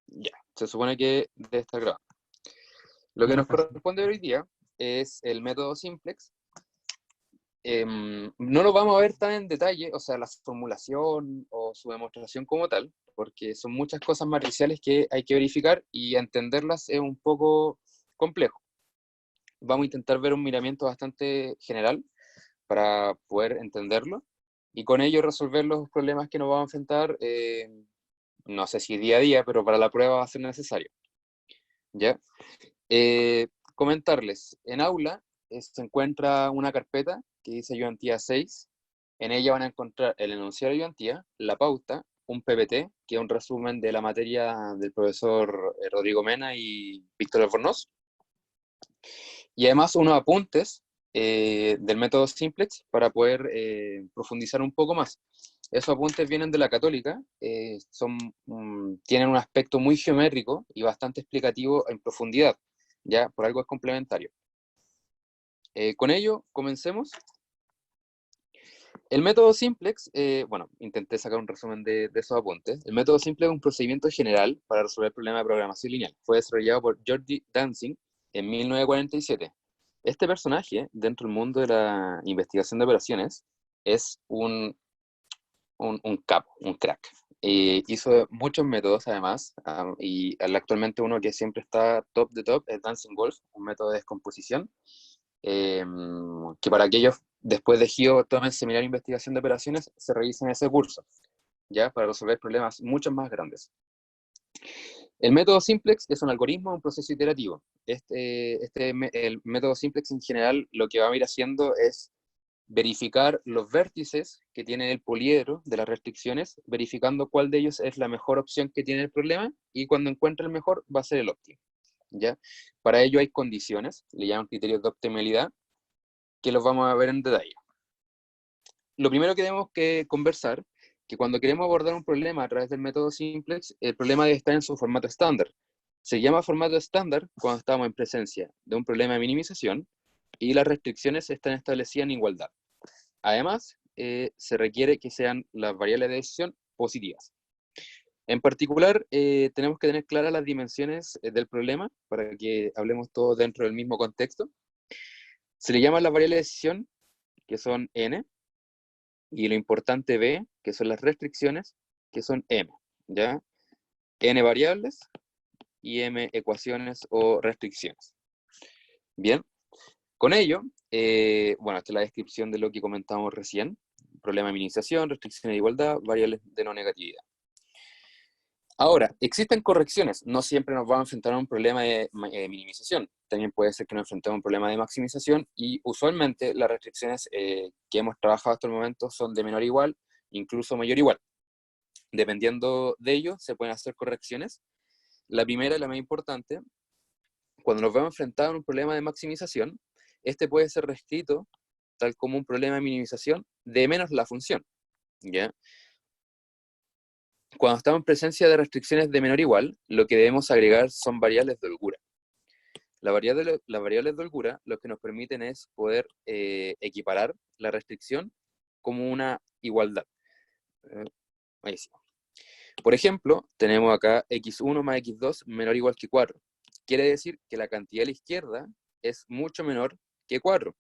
Ya, se supone que debe estar grabando. Lo que No nos pasa. corresponde hoy día es el método simplex. No lo vamos a ver tan en detalle, o sea, la formulación o su demostración como tal, porque son muchas cosas matriciales que hay que verificar y entenderlas es un poco complejo. Vamos a intentar ver un miramiento bastante general para poder entenderlo y con ello resolver los problemas que nos vamos a enfrentar, no sé si día a día, pero para la prueba va a ser necesario. ¿Ya? Comentarles, en aula se encuentra una carpeta que dice ayudantía 6. En ella van a encontrar el enunciado de ayudantía, la pauta, un PPT, que es un resumen de la materia del profesor Rodrigo Mena y Víctor Albornoz, y además unos apuntes del método Simplex para poder profundizar un poco más. Esos apuntes vienen de la Católica, tienen un aspecto muy geométrico y bastante explicativo en profundidad, ya por algo es complementario. Con ello, comencemos. El método Simplex, bueno, intenté sacar un resumen de esos apuntes. El método Simplex es un procedimiento general para resolver problemas de programación lineal. Fue desarrollado por George Dancing en 1947. Este personaje, dentro del mundo de la investigación de operaciones, es un capo, un crack. Hizo muchos métodos además, y actualmente uno que siempre está top de top es Dancing Wolf, un método de descomposición, eh, que para aquellos después de GIO tomen seminario de investigación de operaciones, se revisen ese curso, ¿ya? Para resolver problemas mucho más grandes. El método simplex es un algoritmo, un proceso iterativo. El método simplex en general lo que va a ir haciendo es verificar los vértices que tiene el poliedro de las restricciones, verificando cuál de ellos es la mejor opción que tiene el problema, y cuando encuentre el mejor va a ser el óptimo, ¿ya? Para ello hay condiciones, le llaman criterios de optimalidad, que los vamos a ver en detalle. Lo primero que tenemos que conversar, que cuando queremos abordar un problema a través del método simplex, el problema debe estar en su formato estándar. Se llama formato estándar cuando estamos en presencia de un problema de minimización y las restricciones están establecidas en igualdad. Además, se requiere que sean las variables de decisión positivas. En particular, tenemos que tener claras las dimensiones del problema para que hablemos todos dentro del mismo contexto. Se le llaman las variables de decisión, que son n, y lo importante B, que son las restricciones, que son M, ¿ya? N variables y M ecuaciones o restricciones. Bien, con ello, bueno, esta es la descripción de lo que comentamos recién: problema de minimización, restricciones de igualdad, variables de no negatividad. Ahora, existen correcciones, no siempre nos vamos a enfrentar a un problema de minimización, también puede ser que nos enfrentemos a un problema de maximización, y usualmente las restricciones que hemos trabajado hasta el momento son de menor igual, incluso mayor igual. Dependiendo de ello, se pueden hacer correcciones. La primera y la más importante, cuando nos vemos enfrentados a un problema de maximización, este puede ser reescrito tal como un problema de minimización de menos la función, ¿ya? Cuando estamos en presencia de restricciones de menor igual, lo que debemos agregar son variables de holgura. Las variables de holgura lo que nos permiten es poder equiparar la restricción como una igualdad. Ahí sí. Por ejemplo, tenemos acá x1 más x2 menor o igual que 4. Quiere decir que la cantidad a la izquierda es mucho menor que 4.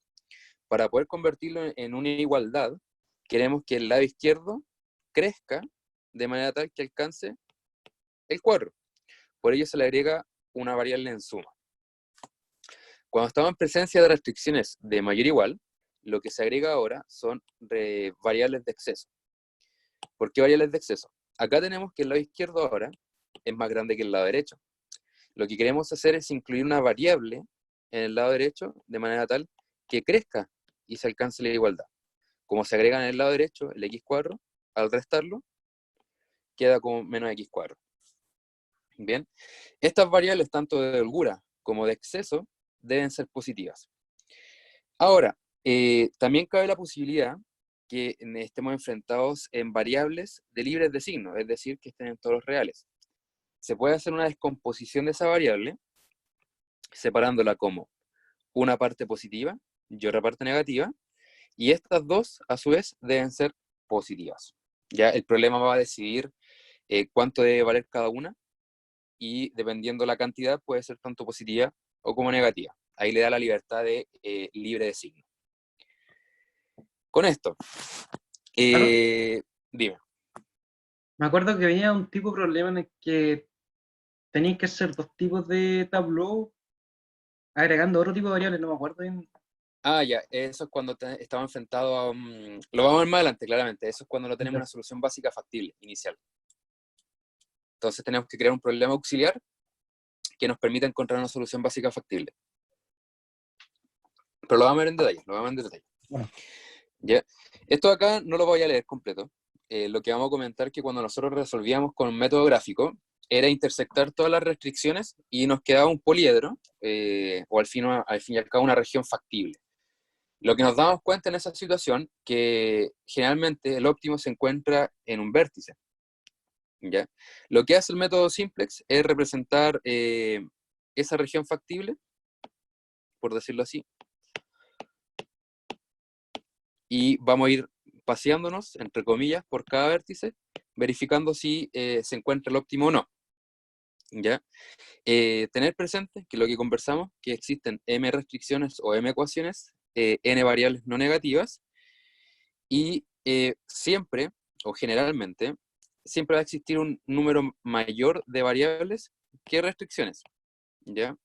Para poder convertirlo en una igualdad, queremos que el lado izquierdo crezca de manera tal que alcance el 4. Por ello se le agrega una variable en suma. Cuando estamos en presencia de restricciones de mayor o igual, lo que se agrega ahora son variables de exceso. ¿Por qué variables de exceso? Acá tenemos que el lado izquierdo ahora es más grande que el lado derecho. Lo que queremos hacer es incluir una variable en el lado derecho de manera tal que crezca y se alcance la igualdad. Como se agrega en el lado derecho el x cuadro, al restarlo, queda como menos x cuadro. Bien, estas variables, tanto de holgura como de exceso, deben ser positivas. Ahora, también cabe la posibilidad que estemos enfrentados en variables de libres de signo, es decir, que estén en todos los reales. Se puede hacer una descomposición de esa variable, separándola como una parte positiva y otra parte negativa, y estas dos, a su vez, deben ser positivas. Ya el problema va a decidir cuánto debe valer cada una, y dependiendo la cantidad puede ser tanto positiva o como negativa. Ahí le da la libertad de libre de signo. Con esto, Claro, dime. me acuerdo que venía un tipo de problema en el que tenías que hacer dos tipos de tableau agregando otro tipo de variables, no me acuerdo bien. Ah, ya, eso es cuando estamos enfrentados a... lo vamos a ver más adelante, claramente. Eso es cuando no tenemos Ya. una solución básica factible, inicial. Entonces tenemos que crear un problema auxiliar que nos permita encontrar una solución básica factible. Pero lo vamos a ver en detalle, lo vamos a ver en detalle. Bueno, ¿Ya? Esto acá no lo voy a leer completo. Lo que vamos a comentar es que cuando nosotros resolvíamos con un método gráfico, era intersectar todas las restricciones y nos quedaba un poliedro, o al fin y al cabo una región factible. Lo que nos damos cuenta en esa situación, que generalmente el óptimo se encuentra en un vértice. ¿Ya? Lo que hace el método simplex es representar esa región factible, por decirlo así, y vamos a ir paseándonos, entre comillas, por cada vértice, verificando si se encuentra el óptimo o no. ¿Ya? Tener presente que lo que conversamos, que existen m restricciones o m ecuaciones, n variables no negativas, y siempre, o generalmente, siempre va a existir un número mayor de variables que restricciones. ¿Ya?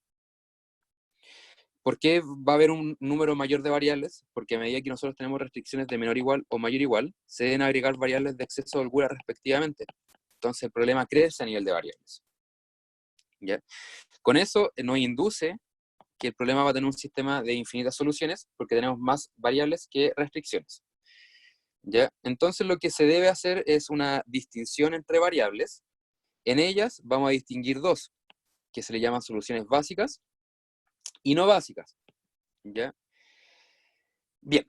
¿Por qué va a haber un número mayor de variables? Porque a medida que nosotros tenemos restricciones de menor igual o mayor igual, se deben agregar variables de exceso o holgura respectivamente. Entonces el problema crece a nivel de variables. ¿Ya? Con eso nos induce que el problema va a tener un sistema de infinitas soluciones porque tenemos más variables que restricciones. ¿Ya? Entonces lo que se debe hacer es una distinción entre variables. En ellas vamos a distinguir dos, que se le llaman soluciones básicas y no básicas. ¿Ya? Bien,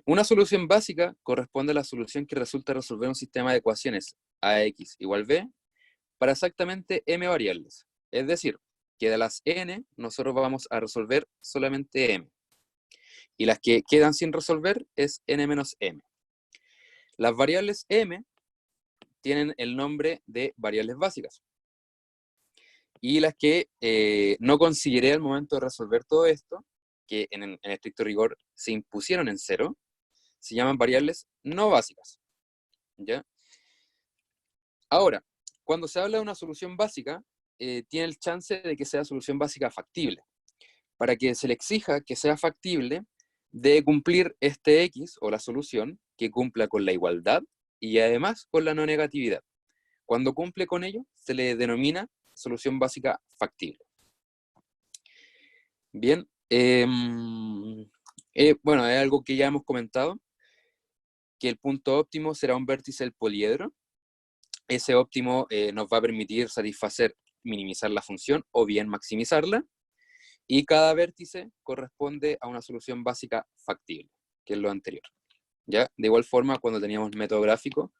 una solución básica corresponde a la solución que resulta resolver un sistema de ecuaciones ax igual b para exactamente m variables. Es decir, que de las n nosotros vamos a resolver solamente m. Y las que quedan sin resolver es n menos m. Las variables m tienen el nombre de variables básicas. Y las que no consideré al momento de resolver todo esto, que en estricto rigor se impusieron en cero, se llaman variables no básicas. ¿Ya? Ahora, cuando se habla de una solución básica, tiene el chance de que sea solución básica factible. Para que se le exija que sea factible, debe cumplir este X o la solución que cumpla con la igualdad y además con la no negatividad. Cuando cumple con ello, se le denomina solución básica factible. Bien, bueno, es algo que ya hemos comentado, que el punto óptimo será un vértice del poliedro. Ese óptimo nos va a permitir satisfacer, minimizar la función o bien maximizarla, y cada vértice corresponde a una solución básica factible, que es lo anterior. ¿Ya? De igual forma, cuando teníamos método gráfico,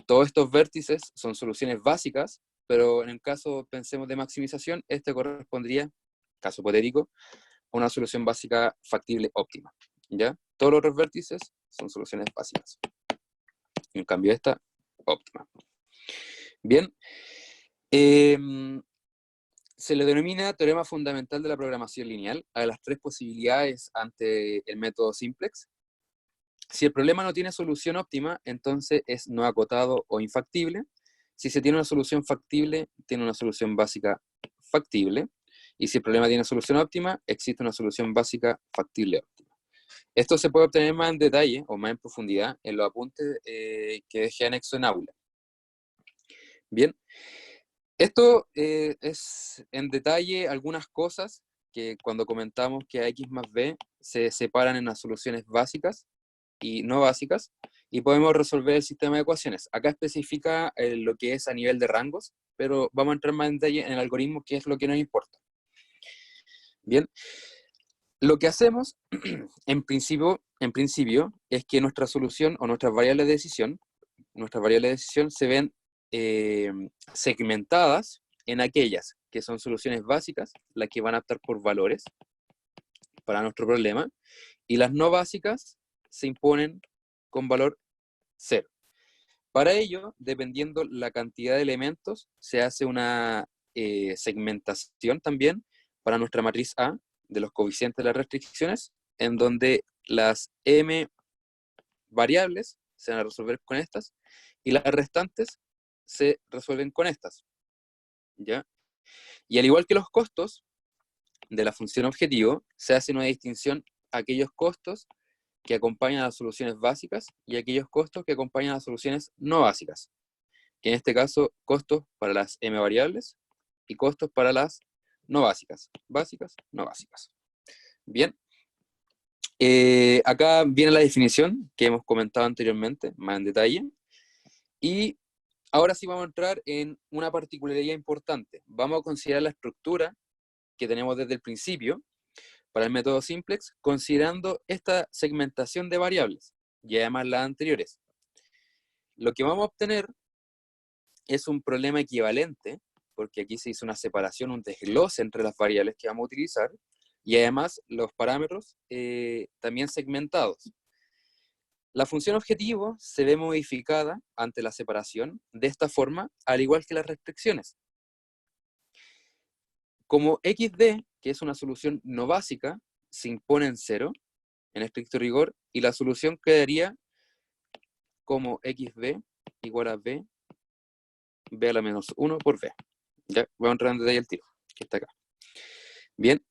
todos estos vértices son soluciones básicas, pero en el caso, pensemos, de maximización, este correspondría, caso hipotético, a una solución básica factible óptima. ¿Ya? Todos los otros vértices son soluciones básicas. En cambio, esta, óptima. Bien, se le denomina teorema fundamental de la programación lineal a las tres posibilidades ante el método simplex. Si el problema no tiene solución óptima, entonces es no acotado o infactible. Si se tiene una solución factible, tiene una solución básica factible. Y si el problema tiene solución óptima, existe una solución básica factible óptima. Esto se puede obtener más en detalle o más en profundidad en los apuntes que dejé anexo en aula. Bien, esto es en detalle algunas cosas que cuando comentamos que a X más B se separan en las soluciones básicas y no básicas, y podemos resolver el sistema de ecuaciones. Acá especifica lo que es a nivel de rangos, pero vamos a entrar más en detalle en el algoritmo, que es lo que nos importa. Bien, lo que hacemos en principio es que nuestra solución o nuestras variables de decisión se ven segmentadas en aquellas que son soluciones básicas, las que van a optar por valores para nuestro problema, y las no básicas se imponen con valor 0. Para ello, dependiendo la cantidad de elementos, se hace una segmentación también para nuestra matriz A de los coeficientes de las restricciones, en donde las m variables se van a resolver con estas y las restantes se resuelven con estas, ¿ya? Y al igual que los costos de la función objetivo, se hace una distinción a aquellos costos que acompañan a las soluciones básicas y aquellos costos que acompañan a las soluciones no básicas, que en este caso costos para las m variables y costos para las no básicas, básicas, no básicas. Bien, acá viene la definición que hemos comentado anteriormente, más en detalle, y ahora sí vamos a entrar en una particularidad importante. Vamos a considerar la estructura que tenemos desde el principio para el método simplex, considerando esta segmentación de variables y además las anteriores. Lo que vamos a obtener es un problema equivalente, porque aquí se hizo una separación, un desglose entre las variables que vamos a utilizar, y además los parámetros también segmentados. La función objetivo se ve modificada ante la separación de esta forma, al igual que las restricciones. Como XD, que es una solución no básica, se impone en 0, en estricto rigor, y la solución quedaría como XB igual a B, B a la menos 1 por B. Ya, voy a entrar en detalle el tiro, que está acá. Bien,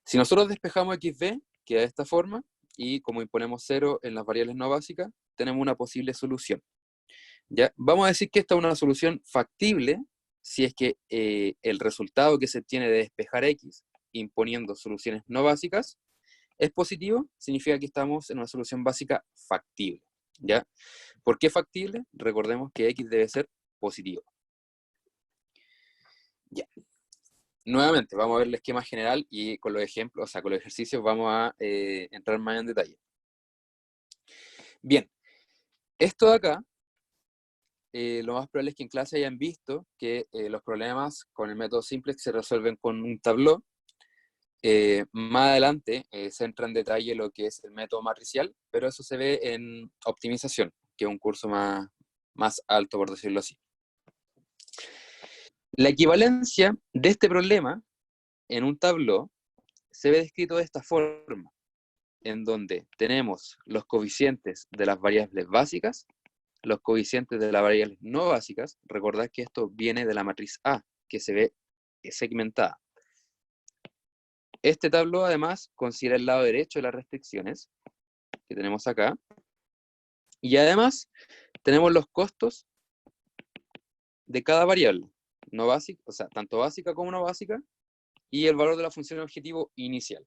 si nosotros despejamos XB, queda de esta forma, y como imponemos 0 en las variables no básicas, tenemos una posible solución. ¿Ya? Vamos a decir que esta es una solución factible si es que el resultado que se tiene de despejar X imponiendo soluciones no básicas es positivo, significa que estamos en una solución básica factible. ¿Ya? ¿Por qué factible? Recordemos que X debe ser positivo. Ya. Nuevamente, vamos a ver el esquema general y con los ejemplos, o sea, con los ejercicios vamos a entrar más en detalle. Bien, esto de acá, lo más probable es que en clase hayan visto que los problemas con el método simplex se resuelven con un tableau. Más adelante se entra en detalle lo que es el método matricial, pero eso se ve en optimización, que es un curso más alto, por decirlo así. La equivalencia de este problema en un tableau se ve descrito de esta forma, en donde tenemos los coeficientes de las variables básicas, los coeficientes de las variables no básicas. Recordad que esto viene de la matriz A, que se ve segmentada. Este tableau además considera el lado derecho de las restricciones, que tenemos acá, y además tenemos los costos de cada variable, no básica, o sea, tanto básica como no básica, y el valor de la función objetivo inicial.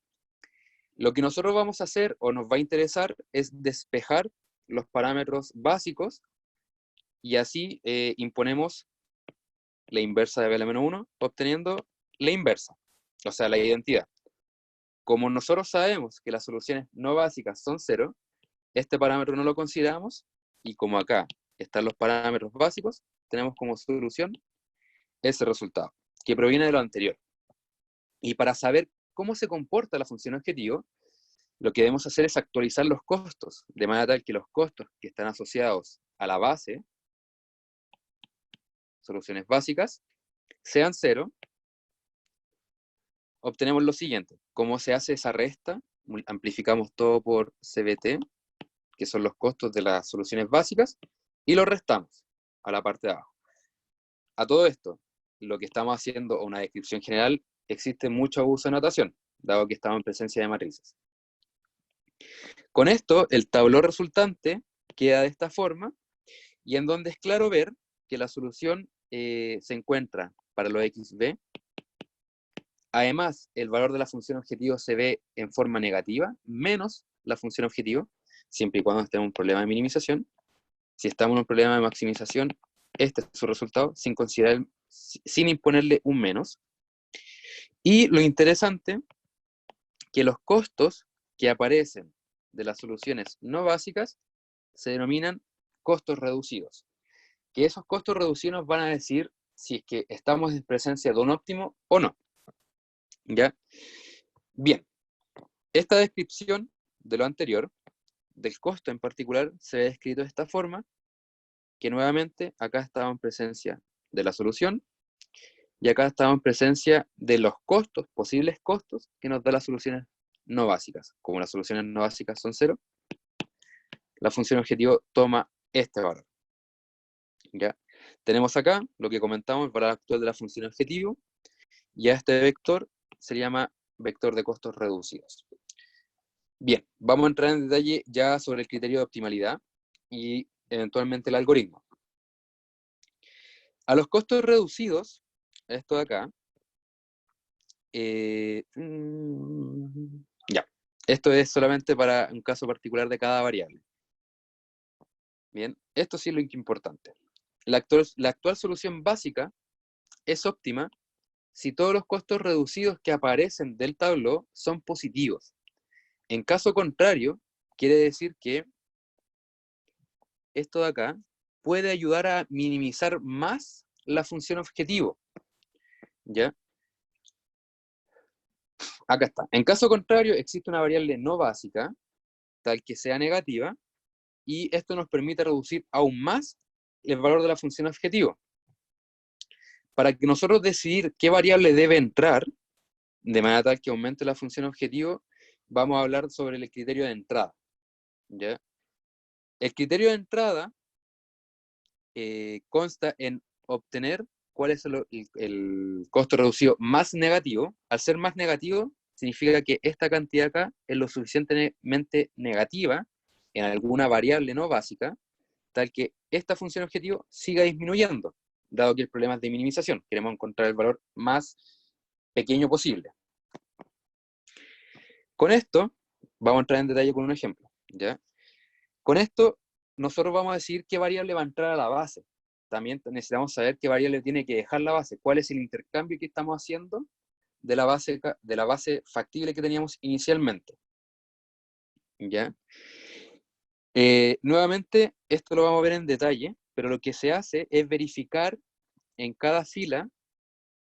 Lo que nosotros vamos a hacer, o nos va a interesar, es despejar los parámetros básicos, y así imponemos la inversa de B a la menos 1, obteniendo la inversa, o sea, la identidad. Como nosotros sabemos que las soluciones no básicas son 0, este parámetro no lo consideramos, y como acá están los parámetros básicos, tenemos como solución ese resultado, que proviene de lo anterior. Y para saber cómo se comporta la función objetivo, lo que debemos hacer es actualizar los costos, de manera tal que los costos que están asociados a la base, soluciones básicas, sean 0. Obtenemos lo siguiente. ¿Cómo se hace esa resta? Amplificamos todo por CBT, que son los costos de las soluciones básicas, y lo restamos a la parte de abajo. A todo esto, lo que estamos haciendo, una descripción general, existe mucho abuso de notación, dado que estamos en presencia de matrices. Con esto, el tablero resultante queda de esta forma, y en donde es claro ver que la solución se encuentra para los XB. Además, el valor de la función objetivo se ve en forma negativa, menos la función objetivo, siempre y cuando estemos en un problema de minimización. Si estamos en un problema de maximización, este es su resultado, sin imponerle un menos. Y lo interesante, que los costos que aparecen de las soluciones no básicas se denominan costos reducidos. Que esos costos reducidos van a decir si es que estamos en presencia de un óptimo o no. ¿Ya? Bien, esta descripción de lo anterior, del costo en particular, se ve descrito de esta forma, que nuevamente acá estaba en presencia de la solución, y acá estaba en presencia de los costos, posibles costos, que nos da las soluciones no básicas. Como las soluciones no básicas son 0, la función objetivo toma este valor. ¿Ya? Tenemos acá lo que comentamos, el valor actual de la función objetivo, y a este vector se llama vector de costos reducidos. Bien, vamos a entrar en detalle ya sobre el criterio de optimalidad y eventualmente el algoritmo. A los costos reducidos, esto de acá, ya, esto es solamente para un caso particular de cada variable. Bien, esto sí es lo importante. La actual solución básica es óptima si todos los costos reducidos que aparecen del tablero son positivos. En caso contrario, quiere decir que esto de acá puede ayudar a minimizar más la función objetivo. ¿Ya? Acá está. En caso contrario, existe una variable no básica, tal que sea negativa, y esto nos permite reducir aún más el valor de la función objetivo. Para que nosotros decidir qué variable debe entrar, de manera tal que aumente la función objetivo, vamos a hablar sobre el criterio de entrada. ¿Ya? El criterio de entrada consta en obtener cuál es el costo reducido más negativo. Al ser más negativo, significa que esta cantidad acá es lo suficientemente negativa en alguna variable no básica, tal que esta función objetivo siga disminuyendo, dado que el problema es de minimización. Queremos encontrar el valor más pequeño posible. Con esto, vamos a entrar en detalle con un ejemplo, ¿ya? Con esto, nosotros vamos a decir qué variable va a entrar a la base. También necesitamos saber qué variable tiene que dejar la base, cuál es el intercambio que estamos haciendo de la base factible que teníamos inicialmente. ¿Ya? Nuevamente, esto lo vamos a ver en detalle, pero lo que se hace es verificar en cada fila,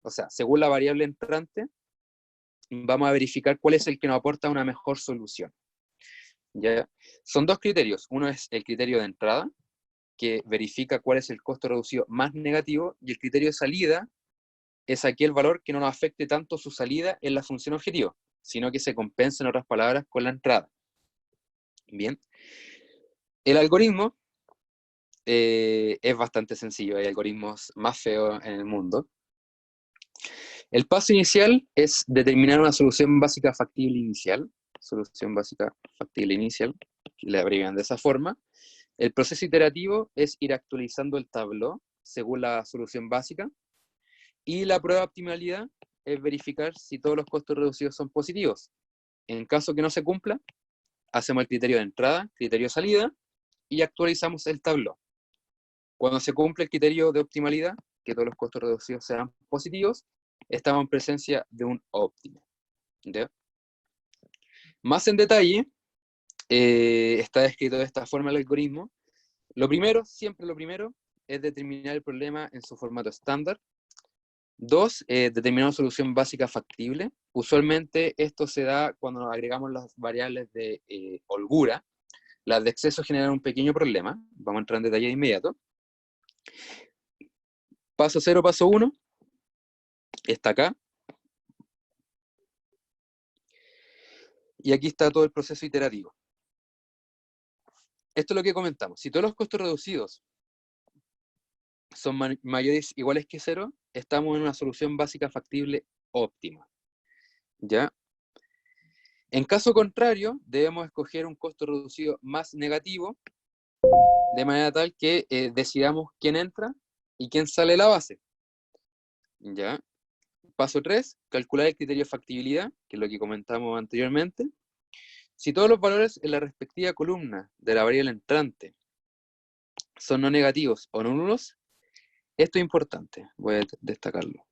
o sea, según la variable entrante, vamos a verificar cuál es el que nos aporta una mejor solución. ¿Ya? Son dos criterios. Uno es el criterio de entrada, que verifica cuál es el costo reducido más negativo, y el criterio de salida es aquel valor que no nos afecte tanto su salida en la función objetivo, sino que se compensa, en otras palabras, con la entrada. Bien. El algoritmo es bastante sencillo, hay algoritmos más feos en el mundo. El paso inicial es determinar una solución básica factible inicial, que le abrevian de esa forma. El proceso iterativo es ir actualizando el tablero según la solución básica, y la prueba de optimalidad es verificar si todos los costos reducidos son positivos. En caso que no se cumpla, hacemos el criterio de entrada, criterio de salida, y actualizamos el tablero. Cuando se cumple el criterio de optimalidad, que todos los costos reducidos sean positivos, estamos en presencia de un óptimo. ¿Ya? Más en detalle, está descrito de esta forma el algoritmo. Siempre lo primero, es determinar el problema en su formato estándar. 2, determinar una solución básica factible. Usualmente esto se da cuando nos agregamos las variables de holgura. Las de exceso generan un pequeño problema. Vamos a entrar en detalle de inmediato. Paso 0, paso 1. Está acá. Y aquí está todo el proceso iterativo. Esto es lo que comentamos. Si todos los costos reducidos son mayores o iguales que 0, estamos en una solución básica factible óptima. ¿Ya? En caso contrario, debemos escoger un costo reducido más negativo, de manera tal que decidamos quién entra y quién sale de la base. ¿Ya? Paso 3, calcular el criterio de factibilidad, que es lo que comentamos anteriormente. Si todos los valores en la respectiva columna de la variable entrante son no negativos o no nulos, esto es importante, voy a destacarlo.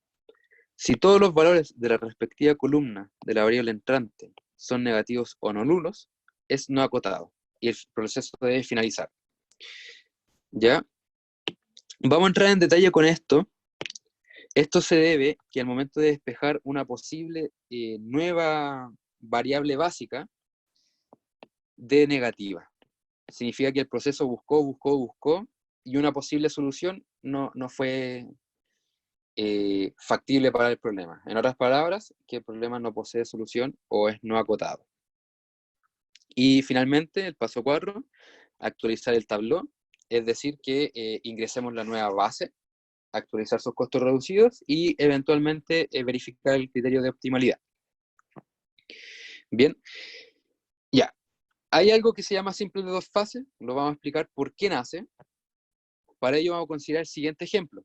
Si todos los valores de la respectiva columna de la variable entrante son negativos o no nulos, es no acotado y el proceso debe finalizar. ¿Ya? Vamos a entrar en detalle con esto. Esto se debe que al momento de despejar una posible nueva variable básica, de negativa. Significa que el proceso buscó, y una posible solución no fue factible para el problema. En otras palabras, que el problema no posee solución o es no acotado. Y finalmente, el paso 4, actualizar el tabló, es decir, que ingresemos la nueva base, actualizar sus costos reducidos y eventualmente verificar el criterio de optimalidad. Bien, ya. Hay algo que se llama simple de dos fases, lo vamos a explicar por qué nace. Para ello vamos a considerar el siguiente ejemplo.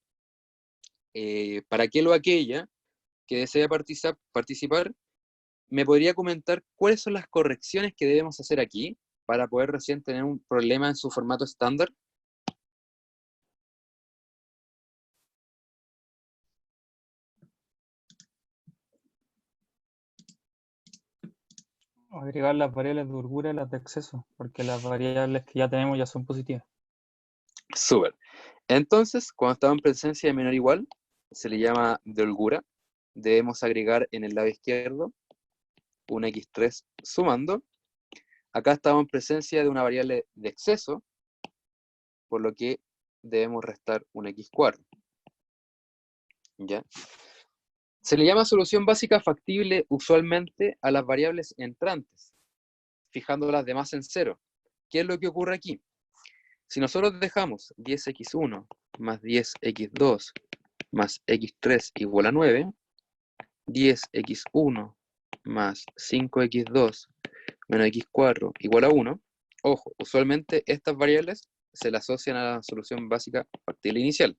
Para aquel o aquella que desea participar, ¿me podría comentar cuáles son las correcciones que debemos hacer aquí para poder recién tener un problema en su formato estándar? Agregar las variables de holgura y las de exceso, porque las variables que ya tenemos ya son positivas. Súper. Entonces, cuando estamos en presencia de menor o igual, se le llama de holgura. Debemos agregar en el lado izquierdo un x3 sumando. Acá estamos en presencia de una variable de exceso, por lo que debemos restar un x4. ¿Ya? Se le llama solución básica factible usualmente a las variables entrantes, fijando las demás en 0. ¿Qué es lo que ocurre aquí? Si nosotros dejamos 10x1 más 10x2 más x3 igual a 9, 10x1 más 5x2 menos x4 igual a 1, ojo, usualmente estas variables se le asocian a la solución básica factible inicial,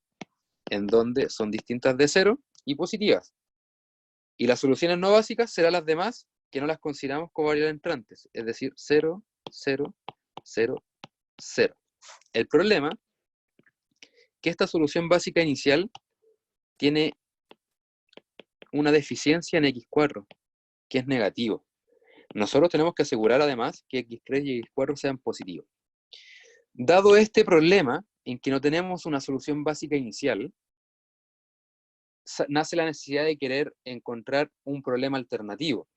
en donde son distintas de 0 y positivas. Y las soluciones no básicas serán las demás que no las consideramos como variables entrantes, es decir, 0, 0, 0, 0. El problema es que esta solución básica inicial tiene una deficiencia en x4, que es negativo. Nosotros tenemos que asegurar además que x3 y x4 sean positivos. Dado este problema, en que no tenemos una solución básica inicial, nace la necesidad de querer encontrar un problema alternativo.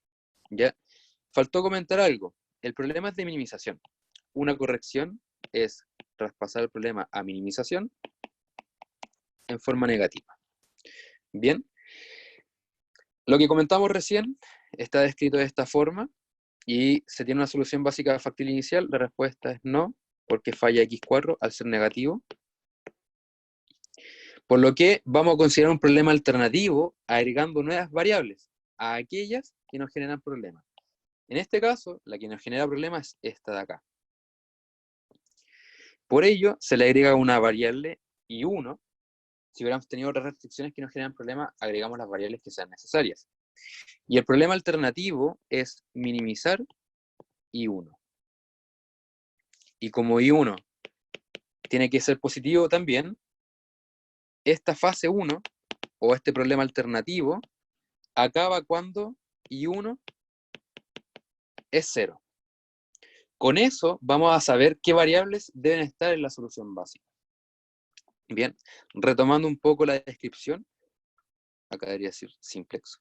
¿Ya? Faltó comentar algo. El problema es de minimización. Una corrección es traspasar el problema a minimización en forma negativa. Bien. Lo que comentamos recién está descrito de esta forma y se tiene una solución básica factible inicial. La respuesta es no, porque falla x4 al ser negativo. Por lo que vamos a considerar un problema alternativo agregando nuevas variables a aquellas que nos generan problemas. En este caso, la que nos genera problemas es esta de acá. Por ello, se le agrega una variable y1. Si hubiéramos tenido otras restricciones que nos generan problemas, agregamos las variables que sean necesarias. Y el problema alternativo es minimizar y1. Y como y1 tiene que ser positivo también, esta fase 1, o este problema alternativo, acaba cuando y1 es 0. Con eso vamos a saber qué variables deben estar en la solución básica. Bien, retomando un poco la descripción, acá debería decir simplex.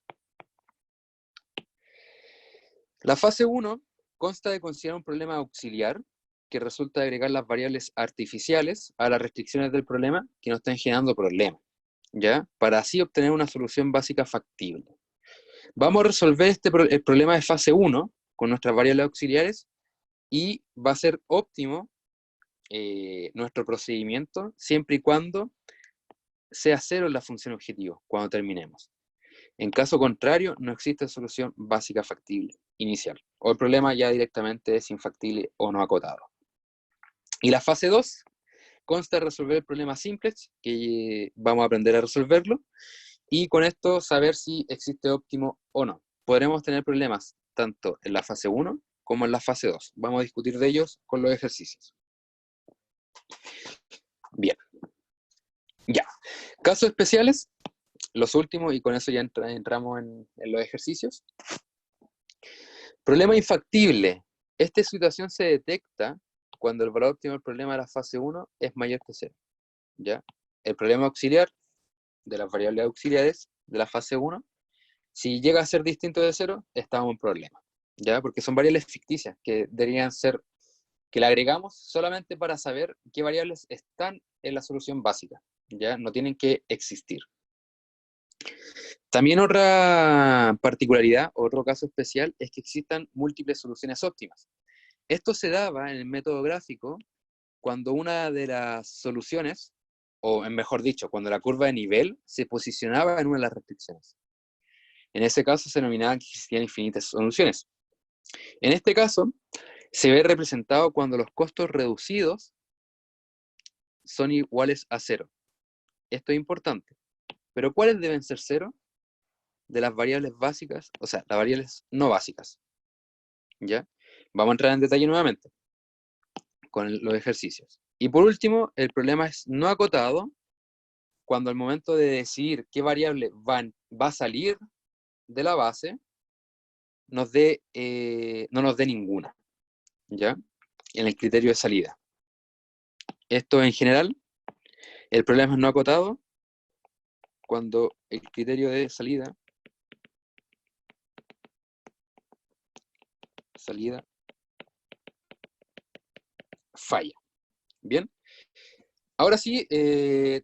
La fase 1 consta de considerar un problema auxiliar que resulta de agregar las variables artificiales a las restricciones del problema que nos están generando problemas, ¿ya? Para así obtener una solución básica factible. Vamos a resolver el problema de fase 1 con nuestras variables auxiliares y va a ser óptimo nuestro procedimiento siempre y cuando sea 0 en la función objetivo cuando terminemos. En caso contrario, no existe solución básica factible inicial, o el problema ya directamente es infactible o no acotado. Y la fase 2 consta de resolver el problema simplex, que vamos a aprender a resolverlo, y con esto saber si existe óptimo o no. Podremos tener problemas tanto en la fase 1 como en la fase 2. Vamos a discutir de ellos con los ejercicios. Bien. Ya. Casos especiales, los últimos, y con eso ya entramos en los ejercicios. Problema infactible. Esta situación se detecta cuando el valor óptimo del problema de la fase 1 es mayor que 0. ¿Ya? El problema auxiliar de las variables auxiliares de la fase 1, si llega a ser distinto de 0, estamos en problema. ¿Ya? Porque son variables ficticias que deberían ser que le agregamos solamente para saber qué variables están en la solución básica, ¿ya? No tienen que existir. También otra particularidad, otro caso especial, es que existan múltiples soluciones óptimas. Esto se daba en el método gráfico cuando una de las soluciones, o mejor dicho, cuando la curva de nivel se posicionaba en una de las restricciones. En ese caso se denominaba que existían infinitas soluciones. En este caso, se ve representado cuando los costos reducidos son iguales a 0. Esto es importante. ¿Pero cuáles deben ser 0? De las variables básicas, o sea, las variables no básicas. ¿Ya? Vamos a entrar en detalle nuevamente con los ejercicios. Y por último, el problema es no acotado cuando al momento de decidir qué variable va a salir de la base, no nos dé ninguna, ¿ya? En el criterio de salida. Esto en general, el problema es no acotado cuando el criterio de salida falla. ¿Bien? Ahora sí,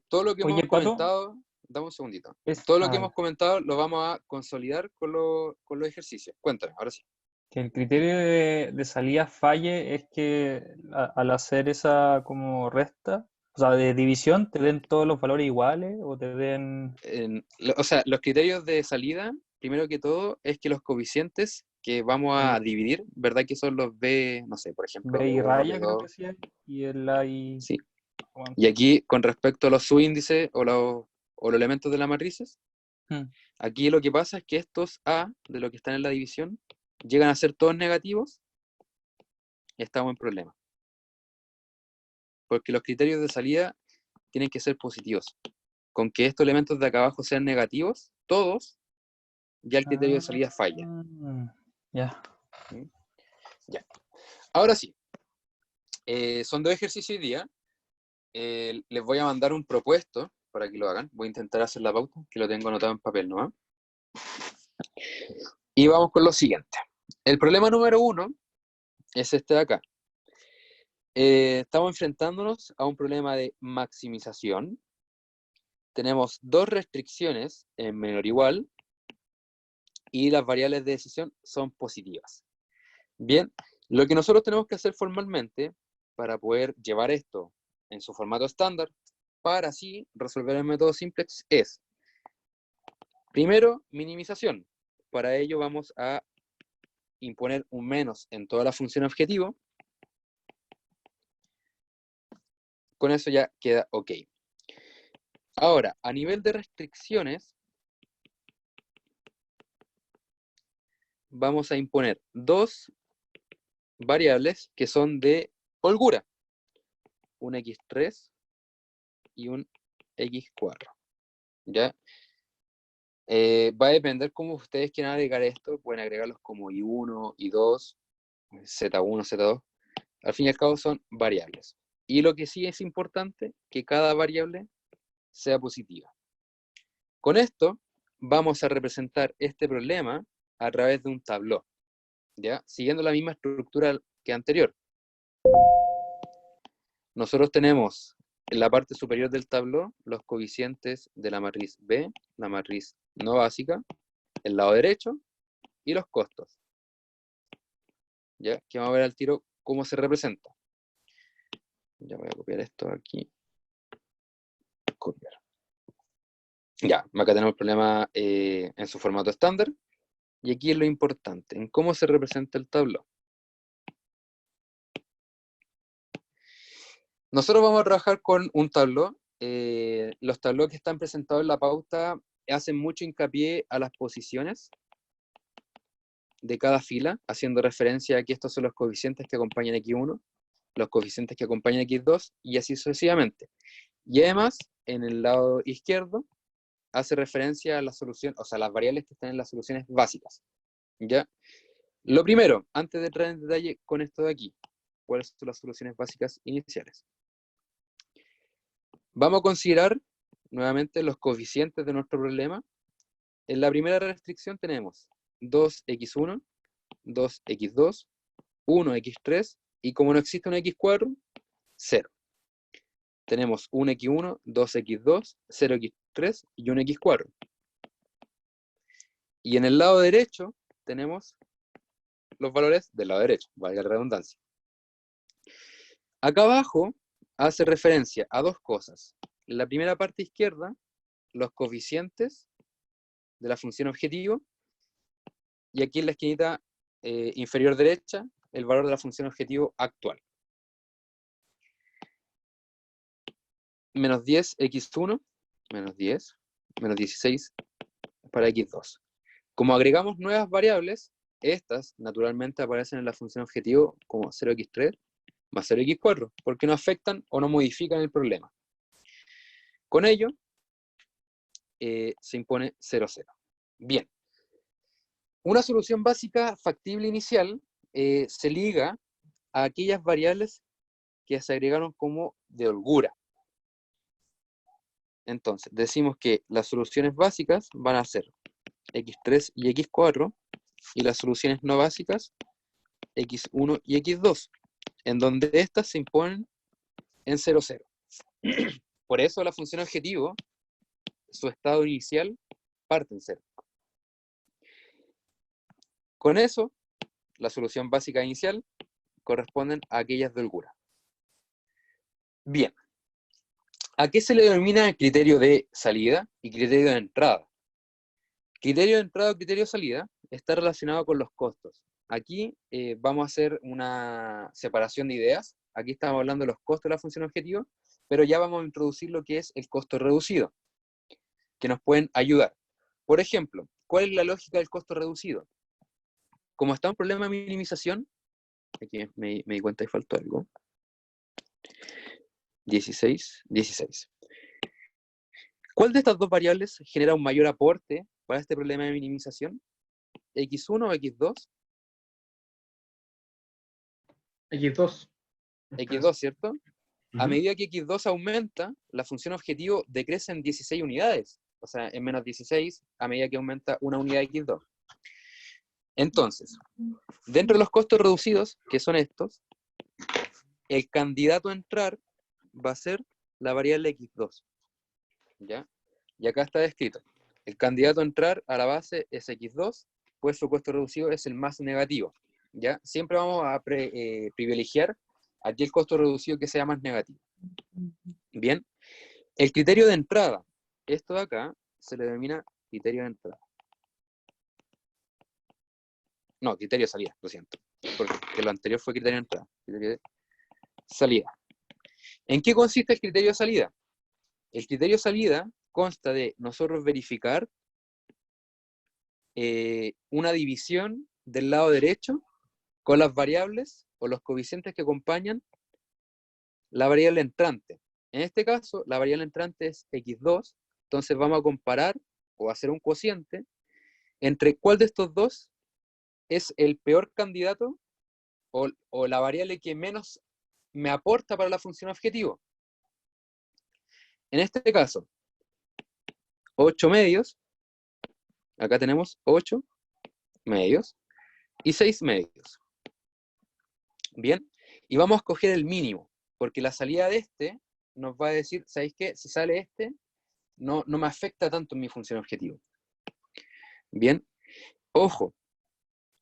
todo lo que Oye, hemos Pato, comentado, dame un segundito. es Todo lo que hemos comentado lo vamos a consolidar con los ejercicios. Cuéntame, ahora sí. que el criterio de salida falle es que al hacer esa como resta, o sea, de división, te den todos los valores iguales o te den O sea, los criterios de salida, primero que todo, es que los coeficientes que vamos a dividir, ¿verdad? Que son los B, no sé, por ejemplo, B y B1, raya, creo que B2. sí hay, y el A y... Sí. Y aquí, con respecto a los subíndices o los elementos de las matrices, aquí lo que pasa es que estos A, de lo que están en la división, llegan a ser todos negativos y estamos en problema. Porque los criterios de salida tienen que ser positivos. Con que estos elementos de acá abajo sean negativos, todos, ya el criterio de salida falla. Ya. Ya. Ahora sí, son 2 ejercicios hoy día. Les voy a mandar un propuesto para que lo hagan. Voy a intentar hacer la pauta, que lo tengo anotado en papel, ¿no? Y vamos con lo siguiente. El problema número 1 es este de acá. Estamos enfrentándonos a un problema de maximización. Tenemos 2 restricciones en menor o igual y las variables de decisión son positivas. Bien, lo que nosotros tenemos que hacer formalmente para poder llevar esto en su formato estándar, para así resolver el método simplex, es, primero, minimización. Para ello vamos a imponer un menos en toda la función objetivo. Con eso ya queda ok. Ahora, a nivel de restricciones, vamos a imponer 2 variables que son de holgura. Un x3 y un x4. ¿Ya? Va a depender cómo ustedes quieran agregar esto. Pueden agregarlos como i1, i2, z1, z2. Al fin y al cabo son variables. Y lo que sí es importante, que cada variable sea positiva. Con esto vamos a representar este problema a través de un tabló, ¿ya? Siguiendo la misma estructura que anterior. Nosotros tenemos en la parte superior del tabló los coeficientes de la matriz B, la matriz no básica, el lado derecho y los costos. ¿Ya? Que vamos a ver al tiro cómo se representa. Ya voy a copiar esto aquí. Copiar. Ya, acá tenemos el problema en su formato estándar. Y aquí es lo importante, en cómo se representa el tabló. Nosotros vamos a trabajar con un tabló. Los tablós que están presentados en la pauta hacen mucho hincapié a las posiciones de cada fila, haciendo referencia a que estos son los coeficientes que acompañan X1, los coeficientes que acompañan X2, y así sucesivamente. Y además, en el lado izquierdo, hace referencia a la solución, o sea, las variables que están en las soluciones básicas. ¿Ya? Lo primero, antes de entrar en detalle con esto de aquí, ¿cuáles son las soluciones básicas iniciales? Vamos a considerar nuevamente los coeficientes de nuestro problema. En la primera restricción tenemos 2x1, 2x2, 1x3 Y como no existe un x4, 0. Tenemos un x1, 2x2, 0x3 y un x4. Y en el lado derecho tenemos los valores del lado derecho, valga la redundancia. Acá abajo hace referencia a dos cosas. En la primera parte izquierda, los coeficientes de la función objetivo, y aquí en la esquinita inferior derecha, el valor de la función objetivo actual. Menos 10 x1, menos 10, menos 16 para x2. Como agregamos nuevas variables, estas naturalmente aparecen en la función objetivo como 0x3 más 0x4, porque no afectan o no modifican el problema. Con ello, se impone 0, 0. Bien. Una solución básica factible inicial se liga a aquellas variables que se agregaron como de holgura. Entonces, decimos que las soluciones básicas van a ser x3 y x4, y las soluciones no básicas, x1 y x2, en donde estas se imponen en 0, 0. Por eso la función objetivo, su estado inicial, parte en 0. Con eso, la solución básica inicial corresponden a aquellas de holgura. Bien. ¿A qué se le denomina criterio de salida y criterio de entrada? Criterio de entrada o criterio de salida está relacionado con los costos. Aquí vamos a hacer una separación de ideas. Aquí estamos hablando de los costos de la función objetivo, pero ya vamos a introducir lo que es el costo reducido, que nos pueden ayudar. Por ejemplo, ¿cuál es la lógica del costo reducido? Como está un problema de minimización, aquí me di cuenta que faltó algo. 16, 16. ¿Cuál de estas dos variables genera un mayor aporte para este problema de minimización? ¿X1 o X2? X2. X2, ¿cierto? A Ujú. medida que X2 aumenta, la función objetivo decrece en 16 unidades. O sea, en menos 16 a medida que aumenta una unidad de X2. Entonces, dentro de los costos reducidos, que son estos, el candidato a entrar va a ser la variable X2. ¿Ya? Y acá está descrito. El candidato a entrar a la base es X2, pues su costo reducido es el más negativo. ¿Ya? Siempre vamos a privilegiar aquel costo reducido que sea más negativo. Bien. El criterio de entrada. Esto de acá se le denomina criterio de entrada. No, criterio de salida, lo siento. Porque lo anterior fue criterio de entrada. Criterio de salida. ¿En qué consiste el criterio de salida? El criterio de salida consta de nosotros verificar una división del lado derecho con las variables o los coeficientes que acompañan la variable entrante. En este caso, la variable entrante es x2, entonces vamos a comparar o hacer un cociente entre cuál de estos dos es el peor candidato o la variable que menos me aporta para la función objetivo. En este caso, 8 medios, acá tenemos 8 medios y 6 medios. Bien, y vamos a escoger el mínimo, porque la salida de este nos va a decir, ¿sabéis qué? Si sale este, no me afecta tanto en mi función objetivo. Bien, ojo,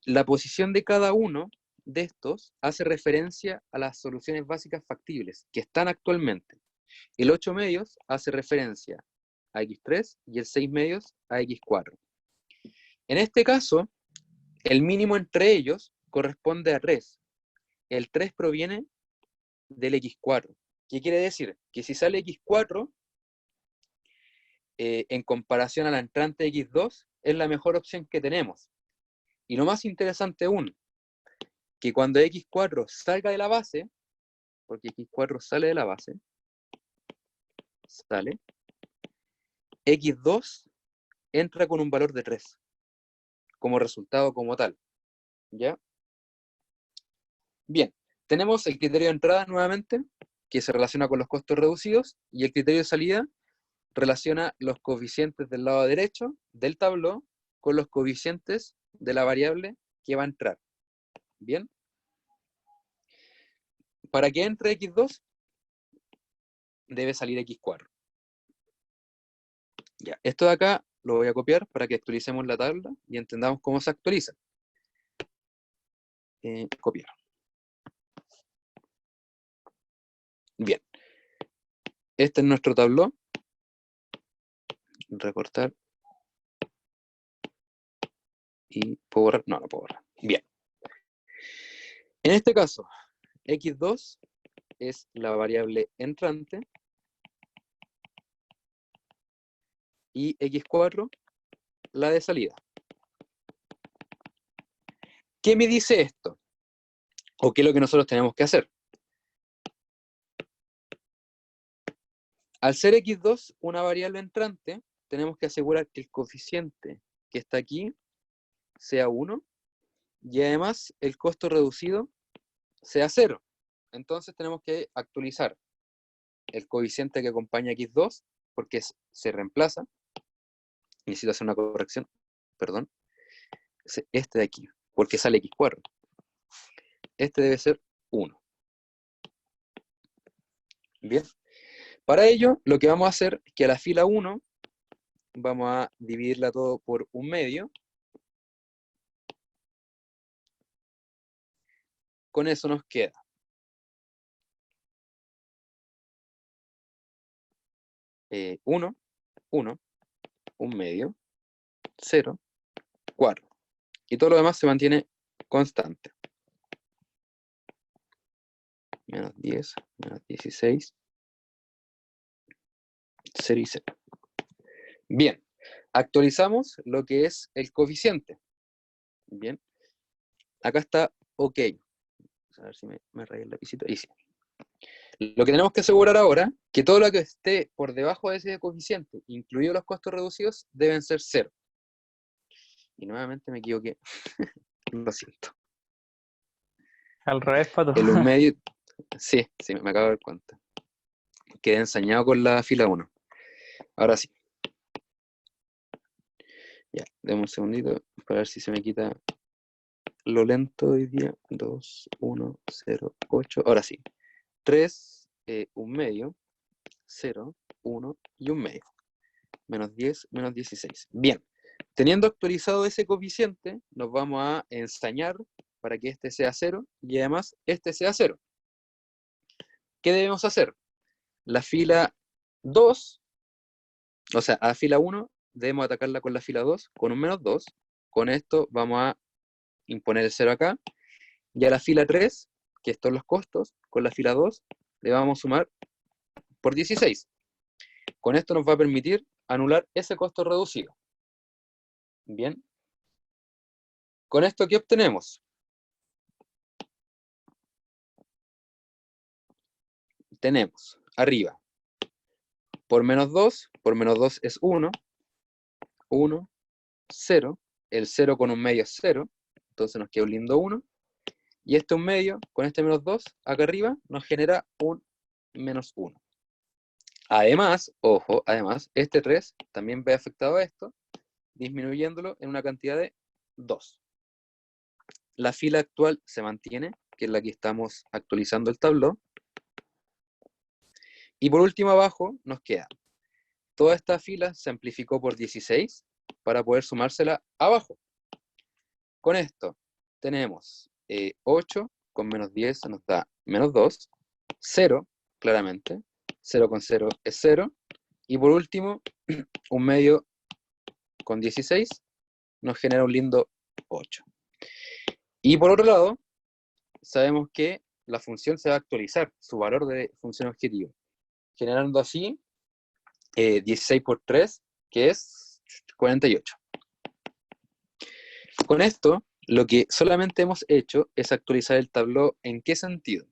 la posición de cada uno de estos hace referencia a las soluciones básicas factibles que están actualmente. El 8 medios hace referencia a x3 y el 6 medios a x4. En este caso, el mínimo entre ellos corresponde a 3. El 3 proviene del x4. ¿Qué quiere decir? Que si sale x4, en comparación a la entrante x2, es la mejor opción que tenemos. Y lo más interesante aún, que cuando x4 salga de la base, porque x4 sale de la base, sale, x2 entra con un valor de 3, como resultado como tal. ¿Ya? Bien, tenemos el criterio de entrada nuevamente, que se relaciona con los costos reducidos, y el criterio de salida relaciona los coeficientes del lado derecho del tabló con los coeficientes de la variable que va a entrar. Bien. para que entre x2, debe salir x4. Ya, esto de acá lo voy a copiar para que actualicemos la tabla y entendamos cómo se actualiza. Copiar. Bien. Este es nuestro tabló. Recortar. Y puedo borrar. No, no puedo borrar. Bien. En este caso, x2 es la variable entrante y x4 la de salida. ¿Qué me dice esto? ¿O qué es lo que nosotros tenemos que hacer? Al ser x2 una variable entrante, tenemos que asegurar que el coeficiente que está aquí sea 1 y además el costo reducido sea 0. Entonces tenemos que actualizar el coeficiente que acompaña x2 porque se reemplaza. Necesito hacer una corrección, perdón. Este de aquí, porque sale x4. Este debe ser 1. Bien. Para ello, lo que vamos a hacer es que a la fila 1 vamos a dividirla todo por 1/2. Con eso nos queda 1, 1, 1/2, 0, 4. Y todo lo demás se mantiene constante. Menos 10, menos 16, 0 y 0. Bien, actualizamos lo que es el coeficiente. Bien, acá está OK. A ver si me rayé el lapicito. Ahí sí. Lo que tenemos que asegurar ahora, que todo lo que esté por debajo de ese coeficiente, incluidos los costos reducidos, deben ser 0. Y nuevamente me equivoqué. Lo siento. Al revés, Pato. El 1/2, sí, me acabo de dar cuenta. Quedé ensañado con la fila 1. Ahora sí. Ya, demos un segundito para ver si se me quita lo lento hoy día. 2, 1, 0, 8. Ahora sí. 3, 1/2, 0, 1 y 1/2. Menos 10, menos 16. Bien. Teniendo actualizado ese coeficiente, nos vamos a ensañar para que este sea 0 y además este sea 0. ¿Qué debemos hacer? La fila 2, o sea, a la fila 1 debemos atacarla con la fila 2 con un menos 2. Con esto vamos a imponer el 0 acá. Y a la fila 3, que estos son los costos, con la fila 2 le vamos a sumar por 16. Con esto nos va a permitir anular ese costo reducido. Bien. Con esto, ¿qué obtenemos? Tenemos arriba, por menos 2 es 1, 1, 0, el 0 con 1/2 es 0, entonces nos queda un lindo 1, y este 1/2 con este menos 2, acá arriba, nos genera un menos 1. Además, ojo, además, este 3 también ve afectado a esto, disminuyéndolo en una cantidad de 2. La fila actual se mantiene, que es la que estamos actualizando el tablón. Y por último abajo nos queda, toda esta fila se amplificó por 16 para poder sumársela abajo. Con esto tenemos 8 con menos 10 nos da menos 2, 0 claramente, 0 con 0 es 0, y por último, 1/2 con 16 nos genera un lindo 8. Y por otro lado, sabemos que la función se va a actualizar, su valor de función objetivo, generando así 16 por 3, que es 48. Con esto, lo que solamente hemos hecho es actualizar el tabló. ¿En qué sentido?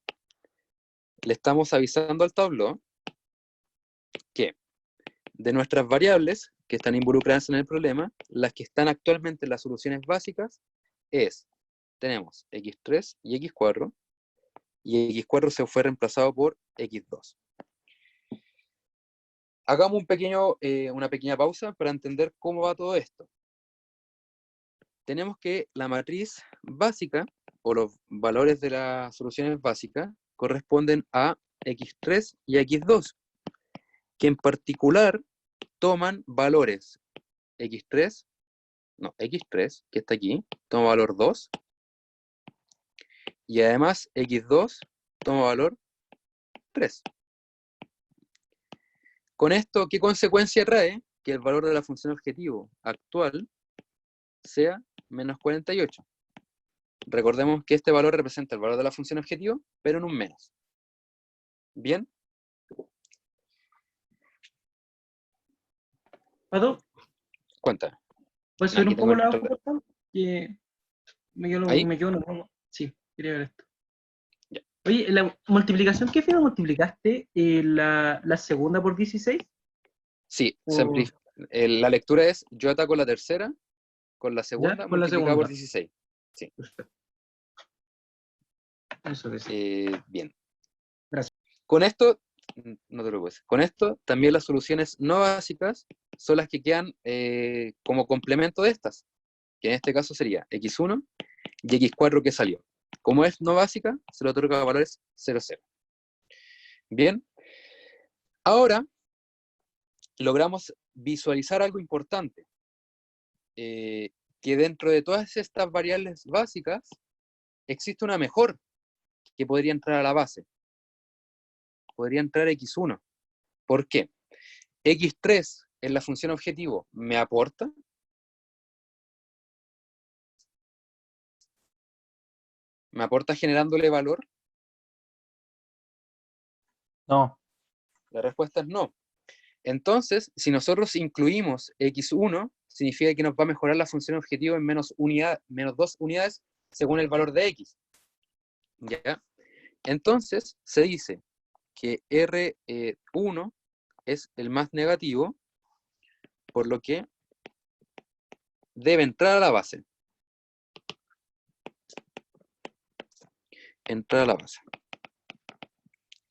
Le estamos avisando al tabló que de nuestras variables que están involucradas en el problema, las que están actualmente en las soluciones básicas tenemos x3 y x4, y x4 se fue reemplazado por x2. Hagamos una pequeña pausa para entender cómo va todo esto. Tenemos que la matriz básica, o los valores de las soluciones básicas, corresponden a x3 y a x2, que en particular toman valores x3, que está aquí, toma valor 2, y además x2 toma valor 3. Con esto, ¿qué consecuencia trae? Que el valor de la función objetivo actual sea menos 48. Recordemos que este valor representa el valor de la función objetivo, pero en un menos. ¿Bien? Pato, Cuéntame. ¿puedes subir Aquí un tengo poco la el... hoja, por favor? Que ¿Ahí? me quedo no. Sí, quería ver esto. Ya. Oye, la multiplicación, ¿qué fue? ¿Multiplicaste la segunda por 16? Sí, O, la lectura es, yo ataco la tercera con la ¿ya? segunda Con la multiplicada por segunda. 16. Sí. Perfecto. Eso que sí. Bien. Gracias. Con esto, no te preocupes, con esto también las soluciones no básicas son las que quedan como complemento de estas, que en este caso sería x1 y x4 que salió. Como es no básica, se le otorga valores 0, 0. Bien. Ahora, logramos visualizar algo importante, que dentro de todas estas variables básicas existe una mejor que podría entrar a la base. Podría entrar x1. ¿Por qué? x3 en la función objetivo me aporta. ¿Me aporta generándole valor? No. La respuesta es no. Entonces, si nosotros incluimos x1, significa que nos va a mejorar la función objetivo en menos 2 unidades según el valor de x. ¿Ya? Entonces, se dice que R1 es el más negativo, por lo que debe entrar a la base. Entrar a la base.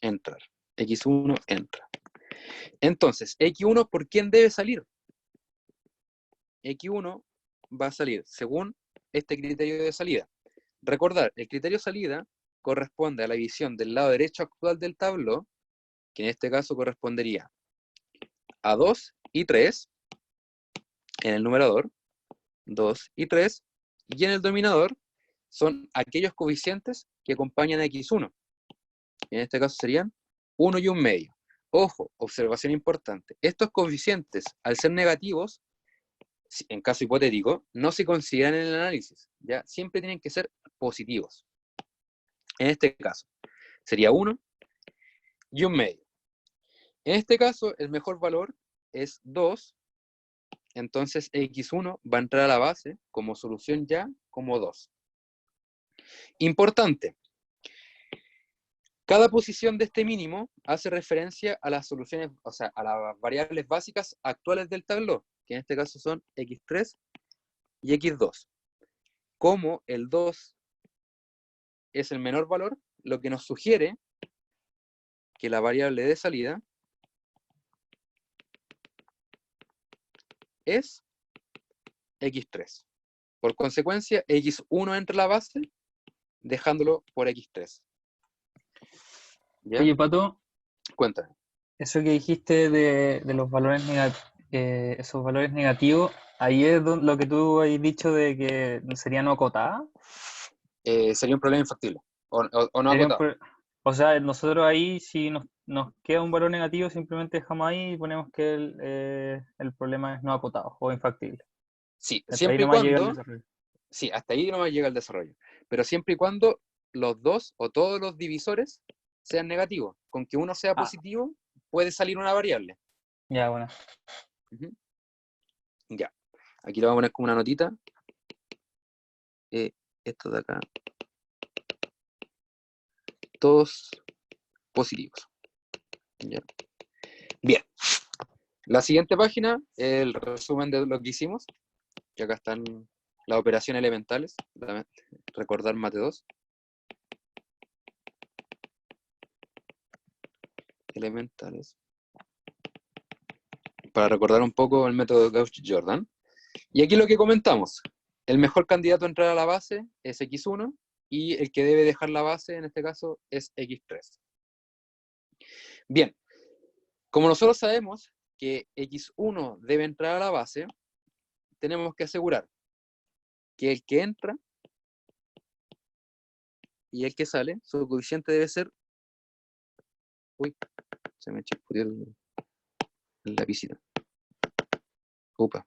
Entrar. X1 entra. Entonces, X1, ¿por quién debe salir? X1 va a salir según este criterio de salida. Recordar, el criterio de salida corresponde a la división del lado derecho actual del tablero, que en este caso correspondería a 2 y 3, en el numerador, 2 y 3, y en el dominador son aquellos coeficientes que acompañan a X1. En este caso serían 1 y 1/2. Ojo, observación importante. Estos coeficientes, al ser negativos, en caso hipotético, no se consideran en el análisis, ¿ya? Siempre tienen que ser positivos. En este caso, sería 1 y 1/2. En este caso, el mejor valor es 2, entonces x1 va a entrar a la base como solución ya como 2. Importante, cada posición de este mínimo hace referencia a las soluciones, o sea, a las variables básicas actuales del tablero, que en este caso son x3 y x2. Como el 2 es el menor valor, lo que nos sugiere que la variable de salida es x3. Por consecuencia, x1 entra a la base, dejándolo por x3. ¿Ya? Oye, Pato, Cuéntame. eso que dijiste de los valores esos valores negativos, ahí es lo que tú has dicho de que sería no acotada. Sería un problema infactible, o no Sería acotado. o sea, nosotros ahí, si nos queda un valor negativo, simplemente dejamos ahí y ponemos que el problema es no acotado o infactible. Sí, Hasta ahí siempre y nomás llega el cuando, desarrollo. sí, hasta ahí no llega el desarrollo. Pero siempre y cuando los dos o todos los divisores sean negativos. Con que uno sea positivo, puede salir una variable. Ya, bueno. Uh-huh. Ya. Aquí lo vamos a poner como una notita. Esto de acá. Todos positivos. ¿Ya? Bien. La siguiente página, el resumen de lo que hicimos. Que acá están las operaciones elementales. Recordar mate 2. Elementales. Para recordar un poco el método de Gauss-Jordan. Y aquí lo que comentamos. El mejor candidato a entrar a la base es X1 y el que debe dejar la base, en este caso, es x3. Bien, como nosotros sabemos que x1 debe entrar a la base, tenemos que asegurar que el que entra y el que sale, su coeficiente debe ser... Uy, se me chispoteó el lapicito. Upa.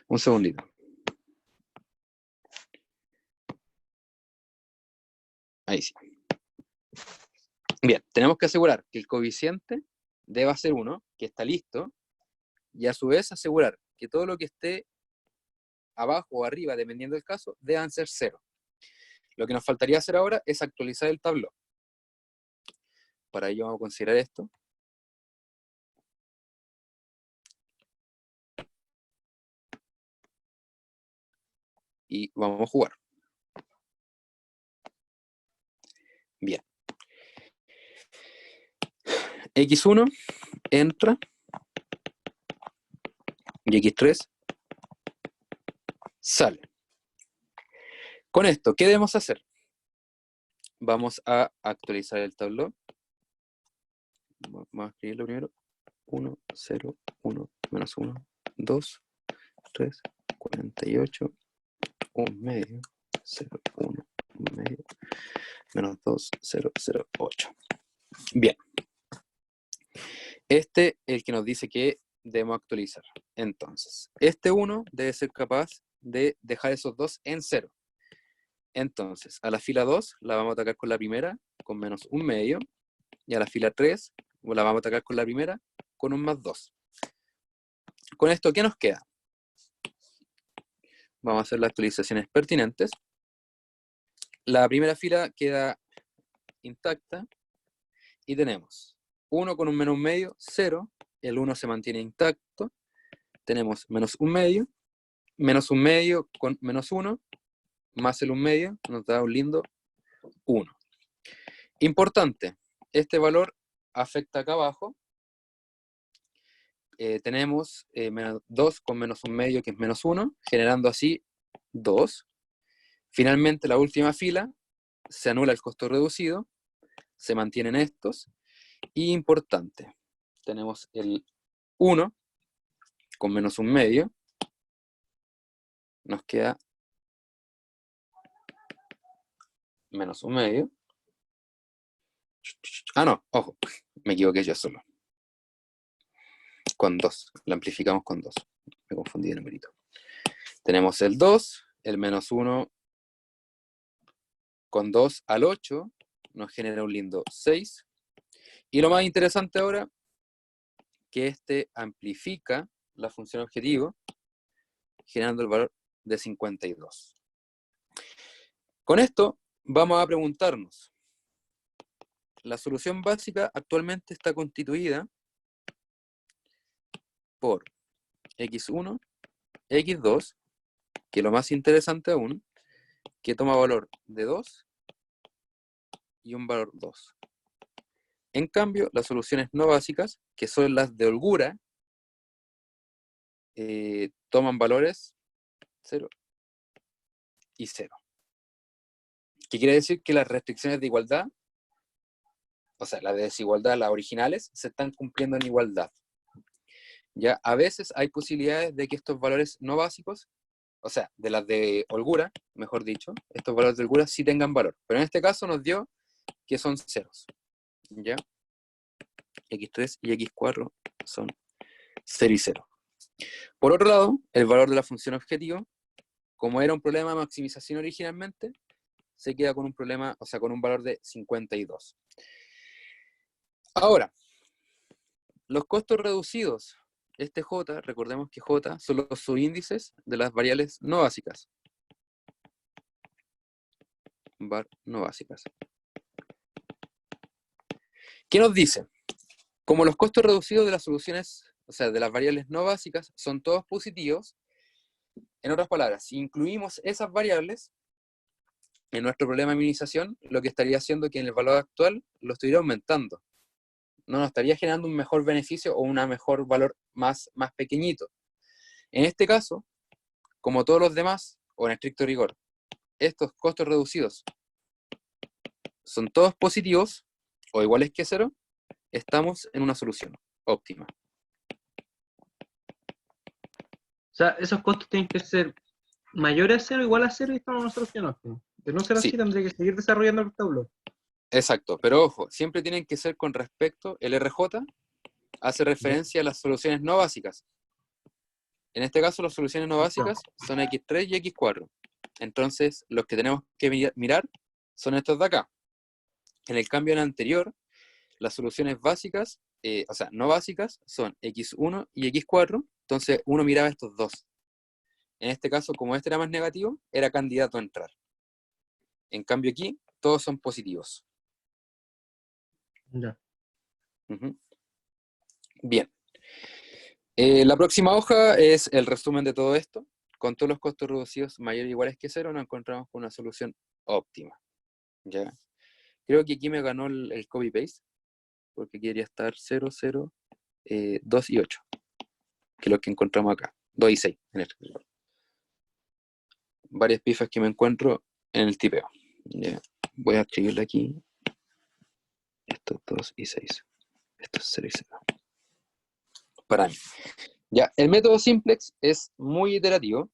Un segundito. Ahí sí. Bien, tenemos que asegurar que el coeficiente deba ser 1, que está listo, y a su vez asegurar que todo lo que esté abajo o arriba, dependiendo del caso, deban ser 0. Lo que nos faltaría hacer ahora es actualizar el tablero. Para ello vamos a considerar esto. Y vamos a jugar. Bien. X1 entra y X3 sale. Con esto, ¿qué debemos hacer? Vamos a actualizar el tablero. Vamos a escribirlo primero. 1, 0, 1, menos 1, 2, 3, 48, 1 medio, 0, 1, 1 medio, menos 2, 0, 0, 8. Bien. Este es el que nos dice que debemos actualizar. Entonces, este 1 debe ser capaz de dejar esos dos en 0. Entonces, a la fila 2 la vamos a atacar con la primera, con menos 1 medio, y a la fila 3 la vamos a atacar con la primera, con un más 2. Con esto, ¿qué nos queda? Vamos a hacer las actualizaciones pertinentes. La primera fila queda intacta, y tenemos 1 con un menos 1 medio, 0, el 1 se mantiene intacto, tenemos menos 1 medio, menos 1 medio con menos 1, más el 1 medio, nos da un lindo 1. Importante, este valor afecta acá abajo. Tenemos menos 2 con menos 1 medio, que es menos 1, generando así 2. Finalmente, la última fila, se anula el costo reducido, se mantienen estos. Y importante, tenemos el 1 con menos 1 medio, nos queda menos 1 medio. Ah, no, ojo, me equivoqué yo solo. Con 2, la amplificamos con 2. Me confundí de numerito. Tenemos el 2, el menos 1 con 2 al 8, nos genera un lindo 6. Y lo más interesante ahora, que este amplifica la función objetivo, generando el valor de 52. Con esto vamos a preguntarnos, la solución básica actualmente está constituida por x1, x2, que lo más interesante aún, que toma valor de 2 y un valor 2. En cambio, las soluciones no básicas, que son las de holgura, toman valores 0 y 0. ¿Qué quiere decir? Que las restricciones de igualdad, o sea, las de desigualdad, las originales, se están cumpliendo en igualdad. Ya, a veces hay posibilidades de que estos valores no básicos, o sea, de las de holgura, mejor dicho, estos valores de holgura sí tengan valor. Pero en este caso nos dio que son ceros. ¿Ya? X3 y X4 son 0 y 0. Por otro lado, el valor de la función objetivo, como era un problema de maximización originalmente, se queda con un problema, o sea, con un valor de 52. Ahora, los costos reducidos. Este J, recordemos que J son los subíndices de las variables no básicas. Var no básicas. ¿Qué nos dice? Como los costos reducidos de las soluciones, o sea, de las variables no básicas, son todos positivos, en otras palabras, si incluimos esas variables en nuestro problema de minimización, lo que estaría haciendo es que en el valor actual lo estuviera aumentando. No nos estaría generando un mejor beneficio o un mejor valor más pequeñito. En este caso, como todos los demás, o en estricto rigor, estos costos reducidos son todos positivos o iguales que 0, estamos en una solución óptima. O sea, esos costos tienen que ser mayores a 0, igual a 0 y estamos en una solución óptima. De no ser así, Sí, tendría que seguir desarrollando el tableau. exacto, pero ojo, siempre tienen que ser con respecto, el RJ hace referencia a las soluciones no básicas. En este caso, las soluciones no básicas son X3 y X4. Entonces, los que tenemos que mirar son estos de acá. En el cambio en el anterior, las soluciones básicas, o sea, no básicas, son X1 y X4. Entonces, uno miraba estos dos. En este caso, como este era más negativo, era candidato a entrar. En cambio aquí, todos son positivos. Ya. Ujú. Bien. La próxima hoja es el resumen de todo esto. Con todos los costos reducidos mayores o iguales que 0, nos encontramos con una solución óptima. ¿Ya? Creo que aquí me ganó el copy-paste, porque quería estar 0, 0, 2 y 8, que es lo que encontramos acá. 2 y 6. Varias pifas que me encuentro en el tipeo. ¿Ya? Voy a escribirle aquí. Estos 2 y 6. Esto es 0 y 0. Para mí. Ya, el método simplex es muy iterativo.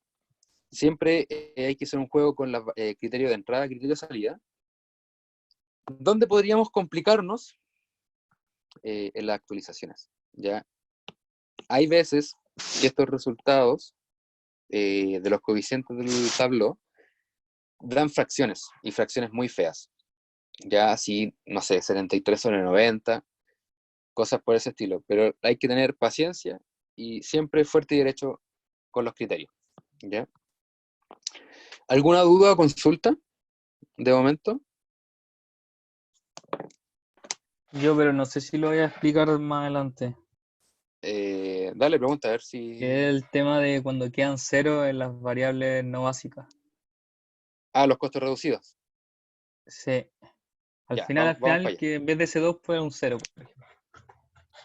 Siempre hay que hacer un juego con criterio de entrada, criterio de salida. ¿Dónde podríamos complicarnos? En las actualizaciones. ¿Ya? Hay veces que estos resultados de los coeficientes del tableau dan fracciones, y fracciones muy feas. Ya así, no sé, 73 sobre 90, cosas por ese estilo. Pero hay que tener paciencia y siempre fuerte y derecho con los criterios. ¿Ya? ¿Alguna duda o consulta de momento? Yo, pero no sé si lo voy a explicar más adelante. Dale, pregunta, a ver Que es si... el tema de cuando quedan 0 en las variables no básicas. Ah, los costos reducidos. Sí. Ya, Al vamos final, para allá. que en vez de ese 2 fue un 0, por ejemplo.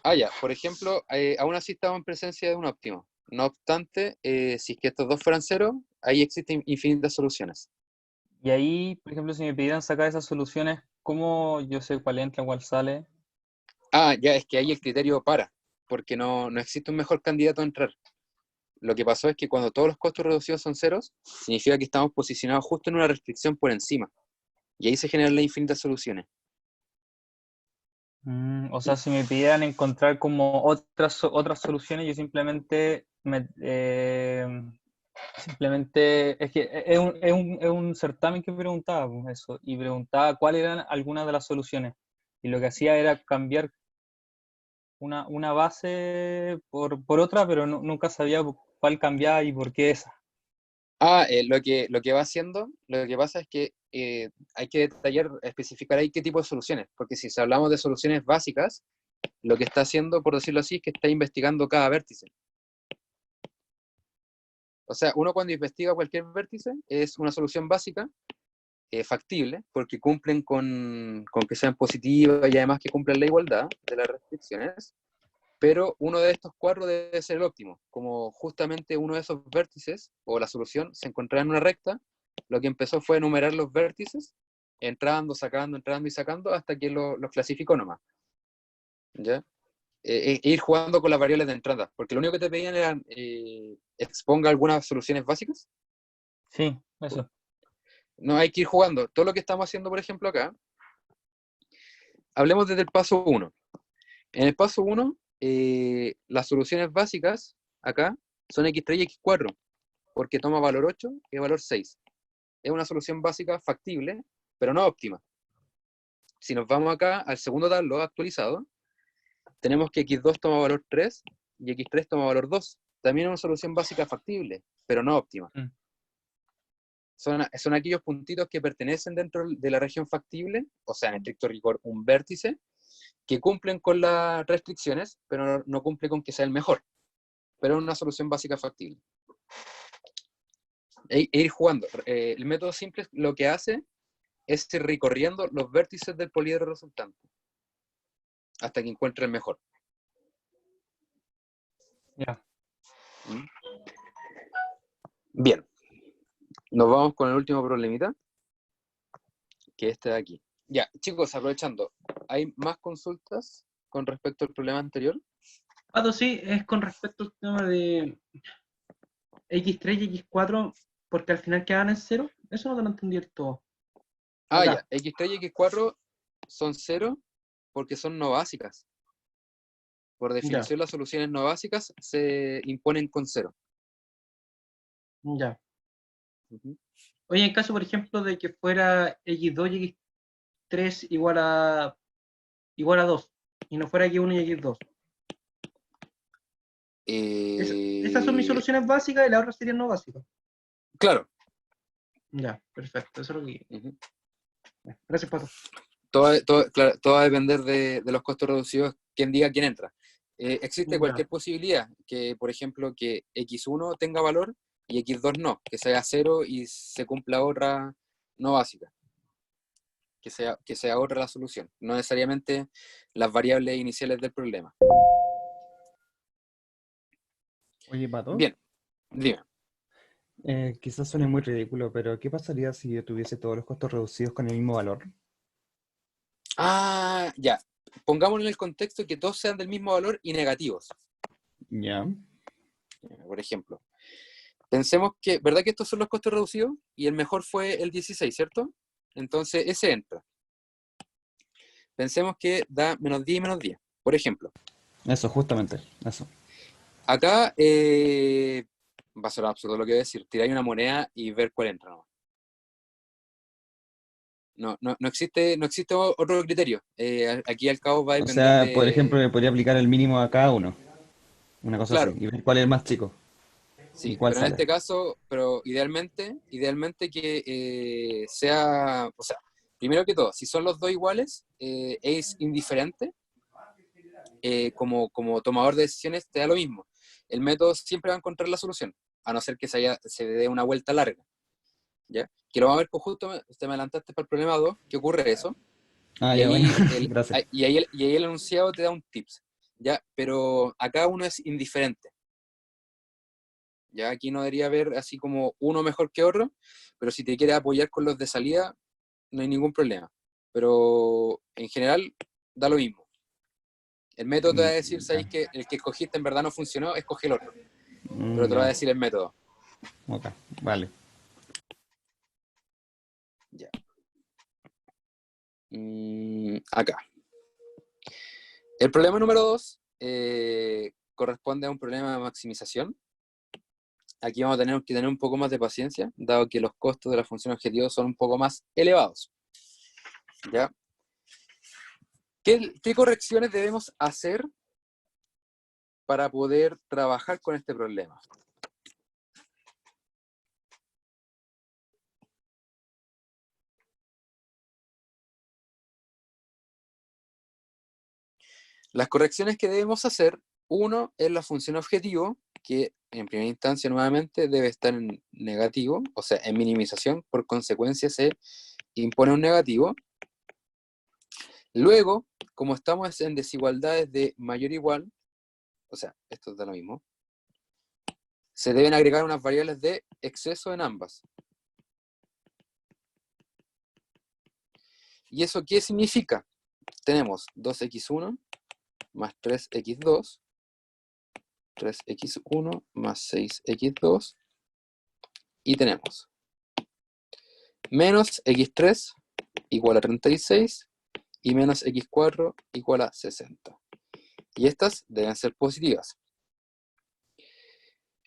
Ah, ya, por ejemplo, aún así estamos en presencia de un óptimo. No obstante, si es que estos dos fueran 0, ahí existen infinitas soluciones. Y ahí, por ejemplo, si me pidieran sacar esas soluciones, ¿cómo yo sé cuál entra, cuál sale? Ah, ya, es que ahí el criterio para, porque no existe un mejor candidato a entrar. Lo que pasó es que cuando todos los costos reducidos son ceros, significa que estamos posicionados justo en una restricción por encima. Y ahí se generan las infinitas soluciones. O sea, si me pidieran encontrar como otras soluciones, yo simplemente, es que es un certamen que preguntaba pues, eso, y preguntaba cuáles eran algunas de las soluciones. Y lo que hacía era cambiar una base por otra, pero nunca sabía cuál cambiaba y por qué esa. Ah, lo que va haciendo, lo que pasa es que hay que detallar, especificar ahí qué tipo de soluciones, porque si hablamos de soluciones básicas, lo que está haciendo, por decirlo así, es que está investigando cada vértice. O sea, uno cuando investiga cualquier vértice es una solución básica, factible, porque cumplen con que sean positivas y además que cumplen la igualdad de las restricciones, pero uno de estos cuatro debe ser el óptimo. Como justamente uno de esos vértices, o la solución, se encontraba en una recta, lo que empezó fue enumerar los vértices, entrando y sacando, hasta que los clasificó nomás. ¿Ya? Ir jugando con las variables de entrada, porque lo único que te pedían era exponga algunas soluciones básicas. Sí, eso. No hay que ir jugando. Todo lo que estamos haciendo, por ejemplo, acá, hablemos desde el paso 1. En el paso 1, las soluciones básicas acá son X3 y X4, porque toma valor 8 y valor 6. Es una solución básica factible, pero no óptima. Si nos vamos acá al segundo tablo actualizado, tenemos que X2 toma valor 3 y X3 toma valor 2. También es una solución básica factible, pero no óptima. Mm. Son aquellos puntitos que pertenecen dentro de la región factible, o sea, en estricto rigor, un vértice, que cumplen con las restricciones, pero no cumple con que sea el mejor. Pero es una solución básica factible. Ir jugando. El método simple lo que hace es ir recorriendo los vértices del poliedro resultante hasta que encuentre el mejor. Ya. Bien. Nos vamos con el último problemita, que este de aquí. Ya, chicos, aprovechando, ¿hay más consultas con respecto al problema anterior? Pato, sí, es con respecto al tema de X3 y X4, porque al final quedan en cero. Eso no te lo entendí del todo. Ah, Acá. ya, X3 y X4 son cero porque son no básicas. Por Ya, definición, las soluciones no básicas se imponen con cero. ya. Ujú. Oye, en caso, por ejemplo, de que fuera X2 y X3 igual a 2, y no fuera X1 y X2. Esas son mis Eh, soluciones básicas y las otras serían no básicas. claro. Ya, perfecto, eso es lo que... Ujú. Gracias, Pato. Claro, todo va a depender de los costos reducidos, quién diga quién entra. Existe Ya, cualquier posibilidad que, por ejemplo, que X1 tenga valor y X2 no, que sea cero y se cumpla otra no básica, que sea otra la solución, no necesariamente las variables iniciales del problema. Oye, Pato, Bien, dime. quizás suene muy ridículo, pero ¿qué pasaría si yo tuviese todos los costos reducidos con el mismo valor? Ah, ya. Pongámoslo en el contexto que todos sean del mismo valor y negativos. Ya, Por ejemplo, pensemos que, ¿verdad que estos son los costos reducidos? Y el mejor fue el 16, ¿cierto? Entonces, ese entra. Pensemos que da menos 10 y menos 10. Por ejemplo, eso, justamente, eso. acá va a ser absurdo lo que voy a decir. Tiráis una moneda y ver cuál entra. No existe otro criterio. Aquí al cabo va a O depender sea, por ejemplo, de... le podría aplicar el mínimo a cada uno, una cosa así, Claro, y ver cuál es el más chico y sí, cuál pero en sale. este caso, pero idealmente que sea, o sea, primero que todo, si son los dos iguales, es indiferente, como tomador de decisiones te da lo mismo. El método siempre va a encontrar la solución, a no ser que se dé una vuelta larga, ¿ya? Que lo vamos a ver justo, te me adelantaste para el problema 2, que ocurre eso, Ah, y ya, bueno, ahí gracias. y ahí el enunciado te da un tips, ¿ya? Pero acá uno es indiferente. Ya aquí no debería haber así como uno mejor que otro, pero si te quieres apoyar con los de salida, no hay ningún problema. Pero en general, da lo mismo. El método te va a decir, Ya. sabéis que el que escogiste en verdad no funcionó, escoge el otro. Pero te lo va a Ya, decir el método. ok, vale. Ya. Acá. El problema número 2 corresponde a un problema de maximización. Aquí vamos a tener que tener un poco más de paciencia, dado que los costos de la función objetivo son un poco más elevados. ¿Ya? ¿Qué correcciones debemos hacer para poder trabajar con este problema? Las correcciones que debemos hacer, uno es la función objetivo, que en primera instancia nuevamente debe estar en negativo, o sea, en minimización, por consecuencia se impone un negativo. Luego, como estamos en desigualdades de mayor o igual, o sea, esto da lo mismo, se deben agregar unas variables de exceso en ambas. ¿Y eso qué significa? Tenemos 2x1 más 3x2, 3x1 más 6x2, y tenemos menos x3 igual a 36 y menos x4 igual a 60. Y estas deben ser positivas.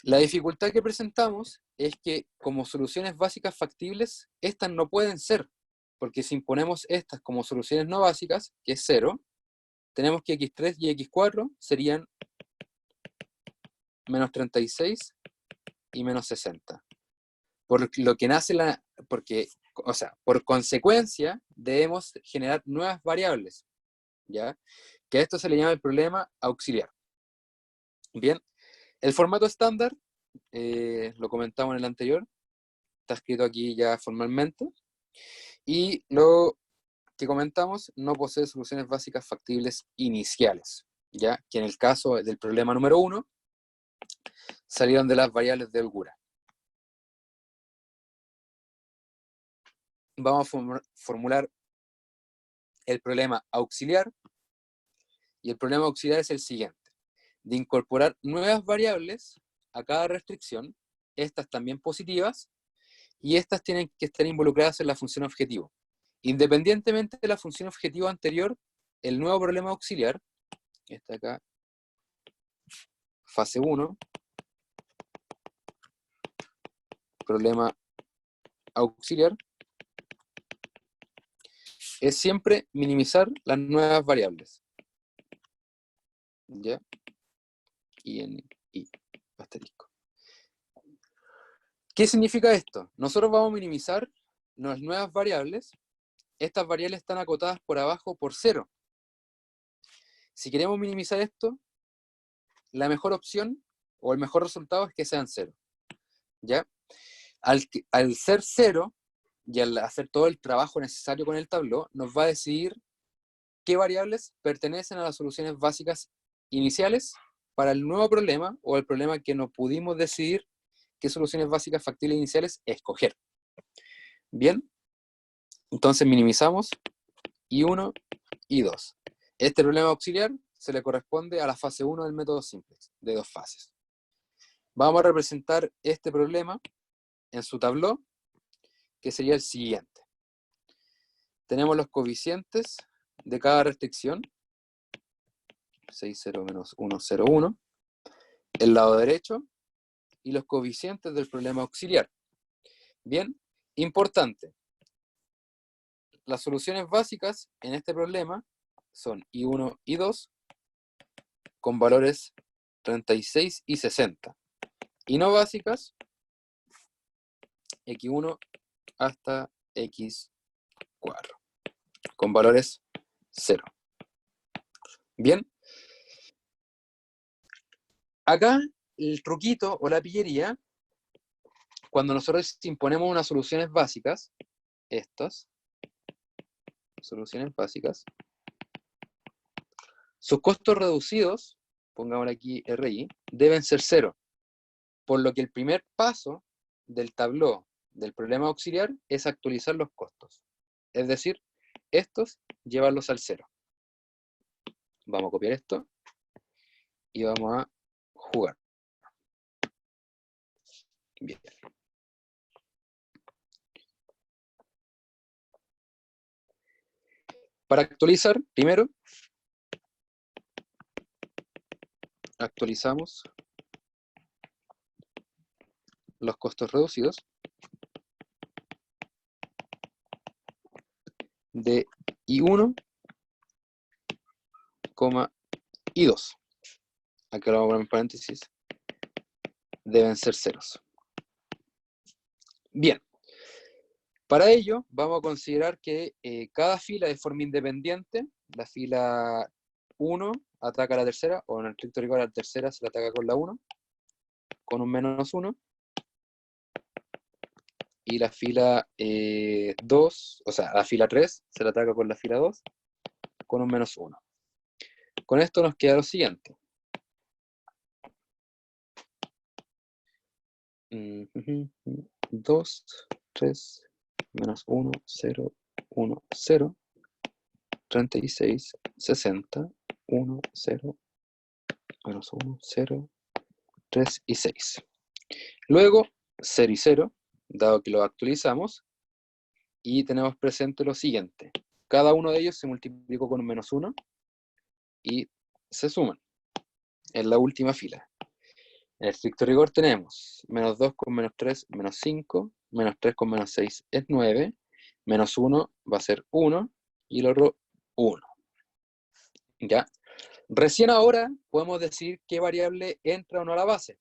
La dificultad que presentamos es que como soluciones básicas factibles, estas no pueden ser, porque si imponemos estas como soluciones no básicas, que es 0, tenemos que x3 y x4 serían menos 36 y menos 60. Por lo que nace o sea, por consecuencia, debemos generar nuevas variables, ¿ya? Que a esto se le llama el problema auxiliar. Bien, el formato estándar, lo comentamos en el anterior, está escrito aquí ya formalmente, y lo que comentamos no posee soluciones básicas factibles iniciales, ¿ya? Que en el caso del problema número 1, salieron de las variables de holgura. vamos a formular el problema auxiliar, y el problema auxiliar es el siguiente: de incorporar nuevas variables a cada restricción, estas también positivas, y estas tienen que estar involucradas en la función objetivo. Independientemente de la función objetivo anterior, el nuevo problema auxiliar, está acá, fase 1, problema auxiliar, es siempre minimizar las nuevas variables. ¿Ya? Y en I, asterisco. ¿Qué significa esto? Nosotros vamos a minimizar las nuevas variables. Estas variables están acotadas por abajo por 0. Si queremos minimizar esto, la mejor opción o el mejor resultado es que sean 0. ¿Ya? Al ser 0 y al hacer todo el trabajo necesario con el tabló, nos va a decidir qué variables pertenecen a las soluciones básicas iniciales para el nuevo problema o el problema que no pudimos decidir qué soluciones básicas factibles iniciales escoger. Bien, entonces minimizamos I1, I2. Este problema auxiliar se le corresponde a la fase 1 del método simplex, de 2 fases. Vamos a representar este problema en su tabló, que sería el siguiente. Tenemos los coeficientes de cada restricción, 6, 0, menos 1, 0, 1, el lado derecho, y los coeficientes del problema auxiliar. Bien, importante. Las soluciones básicas en este problema son I1, I2, con valores 36 y 60. Y no básicas, X1 hasta X4, con valores 0. Bien. Acá, el truquito o la pillería, cuando nosotros imponemos unas soluciones básicas, estas, soluciones básicas, sus costos reducidos, pongámosle aquí RI, deben ser 0. Por lo que el primer paso del tabló del problema auxiliar es actualizar los costos. Es decir, estos llevarlos al 0. Vamos a copiar esto y vamos a jugar. Bien. Para actualizar, primero, actualizamos los costos reducidos de I1, I2. Acá lo vamos a poner en paréntesis. Deben ser ceros. Bien. Para ello, vamos a considerar que cada fila de forma independiente, la fila 1 ataca a la tercera, o en el estricto rigor a la tercera se la ataca con la 1, con un menos 1, y la fila 2, o sea, la fila 3 se la ataca con la fila 2, con un menos 1. Con esto nos queda lo siguiente. 2, 3, menos 1, 0, 1, 0, 36, 60, 1, 0, menos 1, 0, 3 y 6. Luego, 0 y 0, dado que lo actualizamos, y tenemos presente lo siguiente. Cada uno de ellos se multiplicó con un menos 1 y se suman en la última fila. En el estricto rigor tenemos menos 2 con menos 3, menos 5, menos 3 con menos 6 es 9, menos 1 va a ser 1, y el otro 1. ¿Ya? Recién ahora podemos decir qué variable entra o no a la base.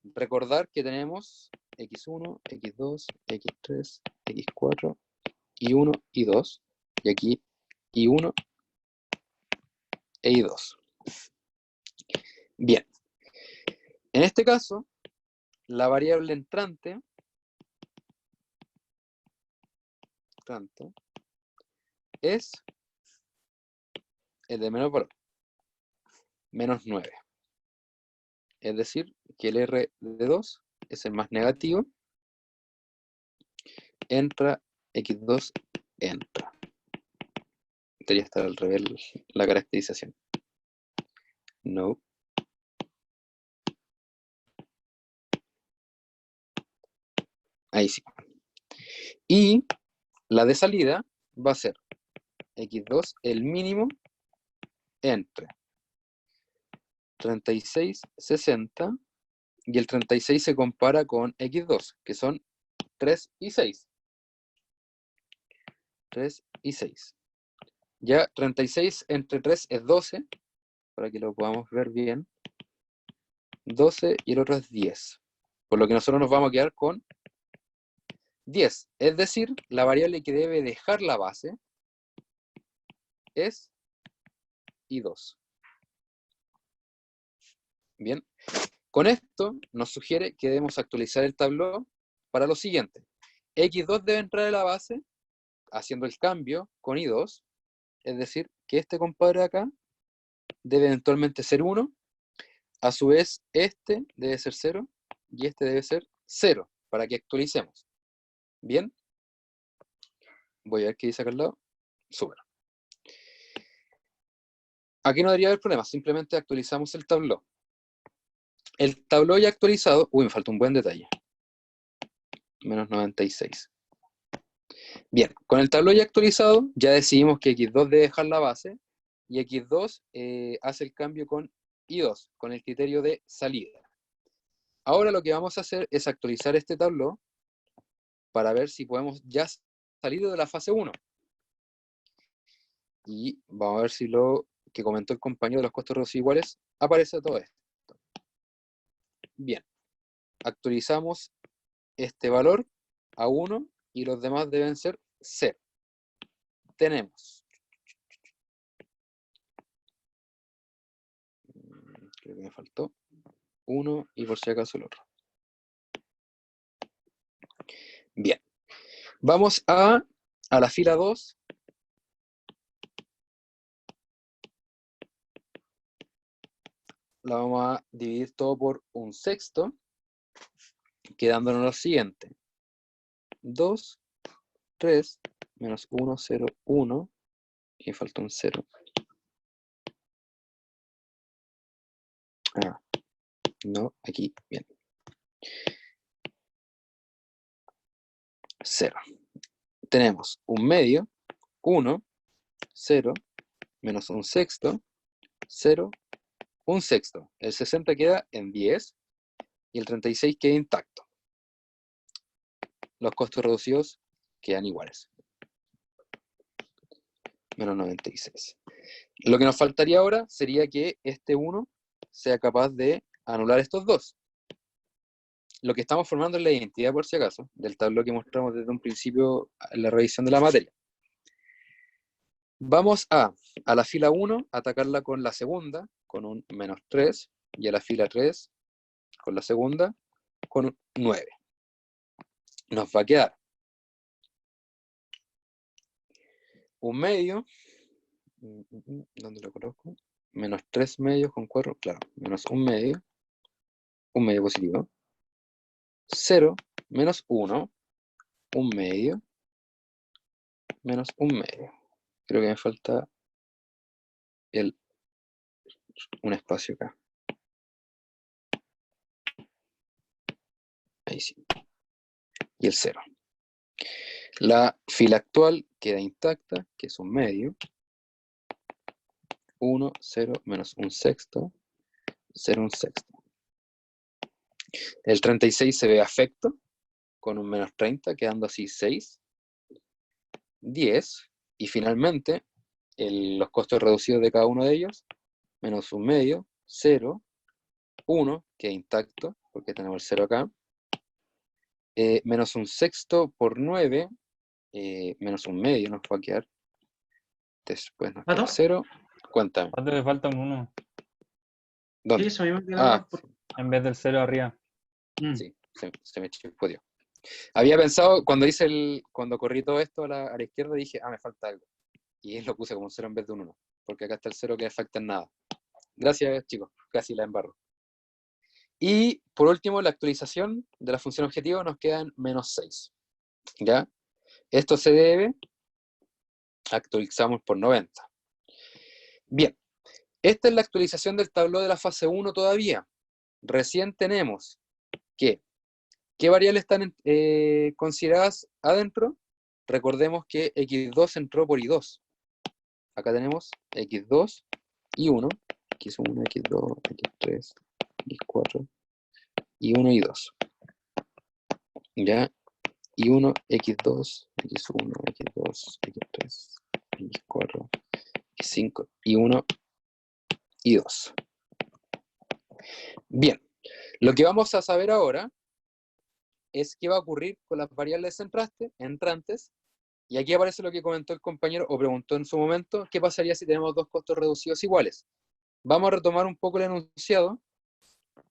Recordar que tenemos x1, x2, x3, x4, y1, y2, y aquí y1 e y2. Bien. En este caso, la variable entrante es el de menor valor, menos 9. Es decir, que el R de 2 es el más negativo, entra x2 entra. Debería estar al revés la caracterización. No. Ahí sí. Y la de salida va a ser x2 el mínimo entre 36, 60, y el 36 se compara con x2, que son 3 y 6. 3 y 6. Ya 36 entre 3 es 12, para que lo podamos ver bien. 12 y el otro es 10. Por lo que nosotros nos vamos a quedar con 10. Es decir, la variable que debe dejar la base es y2. Bien. Con esto nos sugiere que debemos actualizar el tablero para lo siguiente. x2 debe entrar a la base haciendo el cambio con i2. Es decir, que este compadre acá debe eventualmente ser 1. A su vez, este debe ser 0 y este debe ser 0 para que actualicemos. Bien. Voy a ver qué dice acá al lado. Súper. Aquí no debería haber problema, simplemente actualizamos el tablero. El tablero ya actualizado, uy, me falta un buen detalle. Menos 96. Bien, con el tablero ya actualizado, ya decidimos que x2 debe dejar la base y x2 hace el cambio con i2, con el criterio de salida. Ahora lo que vamos a hacer es actualizar este tablero para ver si podemos ya salir de la fase 1. Y vamos a ver si lo que comentó el compañero de los costos reducidos iguales aparece todo esto. Bien, actualizamos este valor a 1 y los demás deben ser 0. Tenemos, creo que me faltó 1 y por si acaso el otro. Bien, vamos a la fila 2. La vamos a dividir todo por un sexto, quedándonos lo siguiente. 2, 3, menos 1, 0, 1, y falta un 0. Ah, no, aquí, bien. 0. Tenemos un medio, 1, 0, menos un sexto, 0, un sexto. El 60 queda en 10 y el 36 queda intacto. Los costos reducidos quedan iguales. Menos 96. Lo que nos faltaría ahora sería que este 1 sea capaz de anular estos dos. Lo que estamos formando es la identidad, por si acaso, del tablero que mostramos desde un principio en la revisión de la materia. Vamos a la fila 1, atacarla con la segunda, con un menos 3, y a la fila 3, con la segunda, con un 9. Nos va a quedar un medio, ¿dónde lo coloco? Menos 3 medios con 4, claro, menos un medio positivo, 0, menos 1, un medio, menos un medio. Creo que me falta un espacio acá. Ahí sí. Y el 0. La fila actual queda intacta, que es un medio. 1, 0, menos un sexto, 0, un sexto. El 36 se ve afecto, con un menos 30, quedando así 6, 10, y finalmente los costos reducidos de cada uno de ellos, menos un medio, 0, 1, queda intacto, porque tenemos el 0 acá, menos un sexto por 9, menos un medio nos va a quedar, después nos queda 0, cuéntame. ¿Cuánto le falta un 1? ¿Dónde? Sí, eso mismo quedaba En vez del 0 arriba. Sí, se me chispodió. Había pensado, cuando corrí todo esto a la izquierda, dije, me falta algo. Y lo puse como un 0 en vez de un 1, porque acá está el 0 que afecta en nada. Gracias, chicos, casi la embarro. Y por último, la actualización de la función objetivo nos queda en menos 6. ¿Ya? Esto se debe, actualizamos por 90. Bien, esta es la actualización del tablero de la fase 1 todavía. Recién tenemos que, ¿qué variables están consideradas adentro? Recordemos que x2 entró por y2. Acá tenemos x2, y1, x1, x2, x3, x4, y1 y 2. ¿Ya? Y1, x2, x1, x2, x3, x4, x5, y1 y 2. Bien, lo que vamos a saber ahora es qué va a ocurrir con las variables entrantes, y aquí aparece lo que comentó el compañero, o preguntó en su momento, ¿qué pasaría si tenemos dos costos reducidos iguales? Vamos a retomar un poco el enunciado,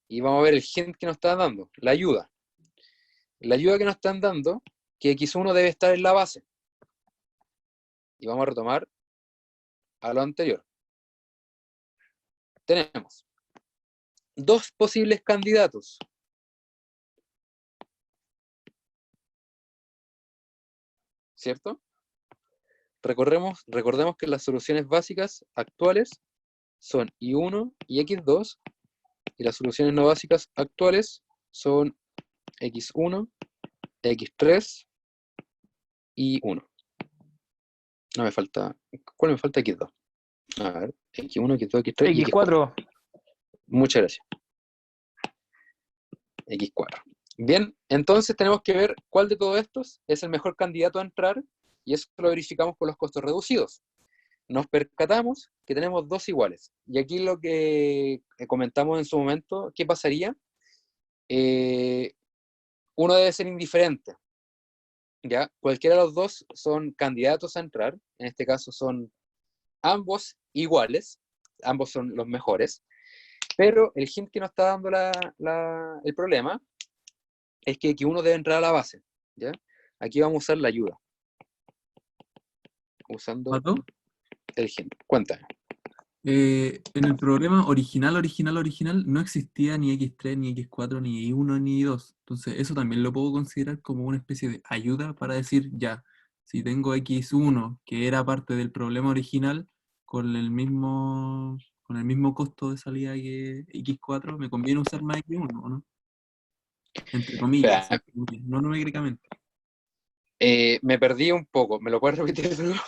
y vamos a ver el hint que nos están dando, la ayuda. La ayuda que nos están dando, que x1 debe estar en la base. Y vamos a retomar a lo anterior. Tenemos dos posibles candidatos. ¿Cierto? Recordemos que las soluciones básicas actuales son y1 y x2, y las soluciones no básicas actuales son x1, x3 y 1. No me falta. ¿Cuál me falta? X2. A ver, x1, x2, x3 y x4. X4. Muchas gracias. x4. Bien, entonces tenemos que ver cuál de todos estos es el mejor candidato a entrar, y eso lo verificamos con los costos reducidos. Nos percatamos que tenemos dos iguales. Y aquí lo que comentamos en su momento, ¿qué pasaría? Uno debe ser indiferente. ¿Ya? Cualquiera de los dos son candidatos a entrar. En este caso son ambos iguales. Ambos son los mejores. Pero el hint que nos está dando el problema es que uno debe entrar a la base. ¿Ya? Aquí vamos a usar la ayuda. Usando ¿Pato? el hint. Cuéntame. En el programa original no existía ni X3, ni X4, ni Y1, ni Y2. Entonces eso también lo puedo considerar como una especie de ayuda para decir, ya, si tengo X1, que era parte del problema original, con el mismo costo de salida que X4, me conviene usar más X1, ¿o no? Entre comillas, Espera, no numéricamente. me perdí un poco. ¿Me lo puedes repetir de nuevo?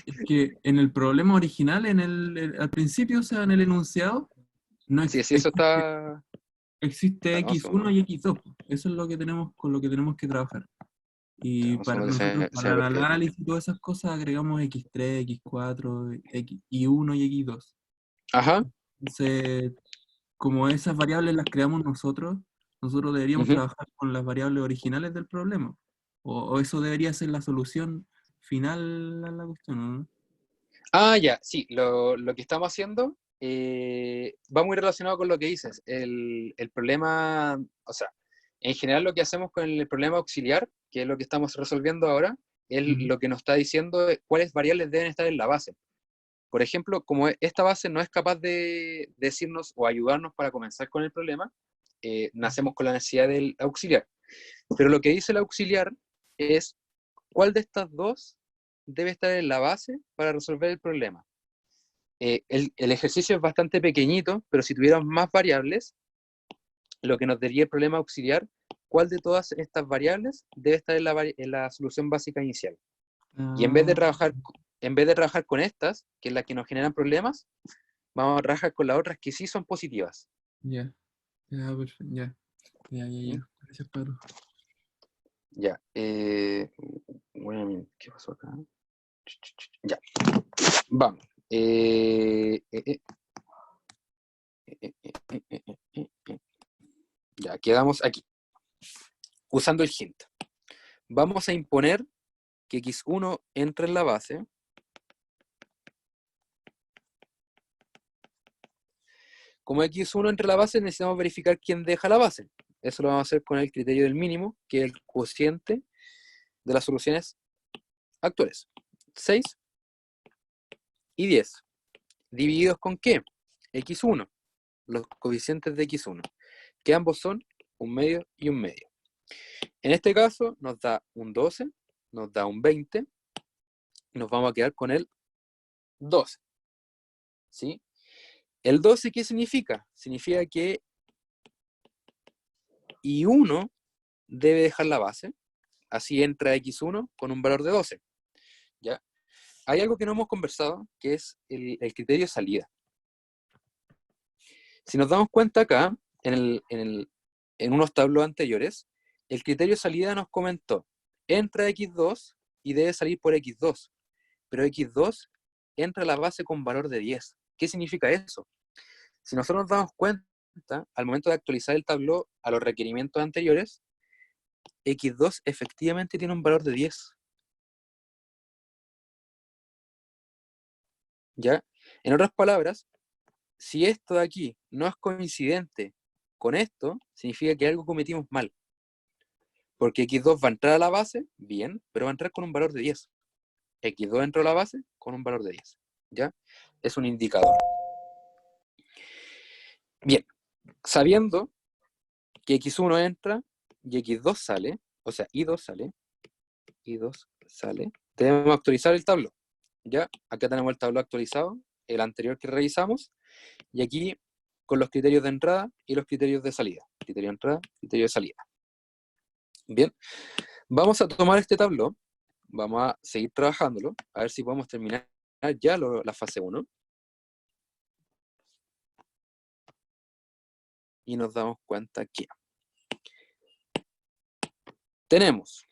Es que en el problema original, al principio, o sea, en el enunciado, no Sí, sí, eso está... existe Dame un X1 segundo. y X2. Eso es lo que con lo que tenemos que trabajar. Y Dame un para segundo que nosotros, se para me el perdió. análisis y todas esas cosas, agregamos X3, X4, Y1 y X2. Ajá. Entonces, como esas variables las creamos nosotros deberíamos Ujú. trabajar con las variables originales del problema. O eso debería ser la solución final a la cuestión, ¿no? Ah, ya, sí, lo que estamos haciendo va muy relacionado con lo que dices. El problema, o sea, en general lo que hacemos con el problema auxiliar, que es lo que estamos resolviendo ahora, es Ujú. lo que nos está diciendo cuáles variables deben estar en la base. Por ejemplo, como esta base no es capaz de decirnos o ayudarnos para comenzar con el problema, nacemos con la necesidad del auxiliar. Pero lo que dice el auxiliar es cuál de estas dos debe estar en la base para resolver el problema. El ejercicio es bastante pequeñito, pero si tuviéramos más variables, lo que nos daría el problema auxiliar, ¿cuál de todas estas variables debe estar en la solución básica inicial? Y en vez de Ah, trabajar con estas, que es la que nos generan problemas, vamos a trabajar con las otras que sí son positivas. ya, perfecto, ya. ¿Mm? Gracias, Pedro. Ya. Bueno, ¿qué pasó acá? Ya. Vamos. Ya, quedamos aquí. Usando el hint. Vamos a imponer que x1 entre en la base. Como x1 entre la base, necesitamos verificar quién deja la base. Eso lo vamos a hacer con el criterio del mínimo, que es el cociente de las soluciones actuales. 6 y 10. ¿Divididos con qué? x1. Los coeficientes de x1. Que ambos son un medio y un medio. En este caso nos da un 12 nos da un 20, y nos vamos a quedar con el 12. ¿Sí? ¿El 12 qué significa? Significa que I1 debe dejar la base, así entra X1 con un valor de 12. ¿Ya? Hay algo que no hemos conversado, que es el criterio de salida. Si nos damos cuenta acá, en unos tablos anteriores, el criterio de salida nos comentó, entra X2 y debe salir por X2, pero X2 entra a la base con valor de 10. ¿Qué significa eso? Si nosotros nos damos cuenta, al momento de actualizar el tablero a los requerimientos anteriores, X2 efectivamente tiene un valor de 10. ¿Ya? En otras palabras, si esto de aquí no es coincidente con esto, significa que algo cometimos mal. Porque X2 va a entrar a la base, bien, pero va a entrar con un valor de 10. X2 entró a la base con un valor de 10. ¿Ya? Es un indicador. Bien, sabiendo que X1 entra y X2 sale, o sea, I2 sale, debemos actualizar el tablero. ¿Ya? Acá tenemos el tablero actualizado, el anterior que revisamos, y aquí con los criterios de entrada y los criterios de salida. Criterio de entrada, criterio de salida. Bien, vamos a tomar este tablero, vamos a seguir trabajándolo, a ver si podemos terminar ya la fase 1. Y nos damos cuenta que tenemos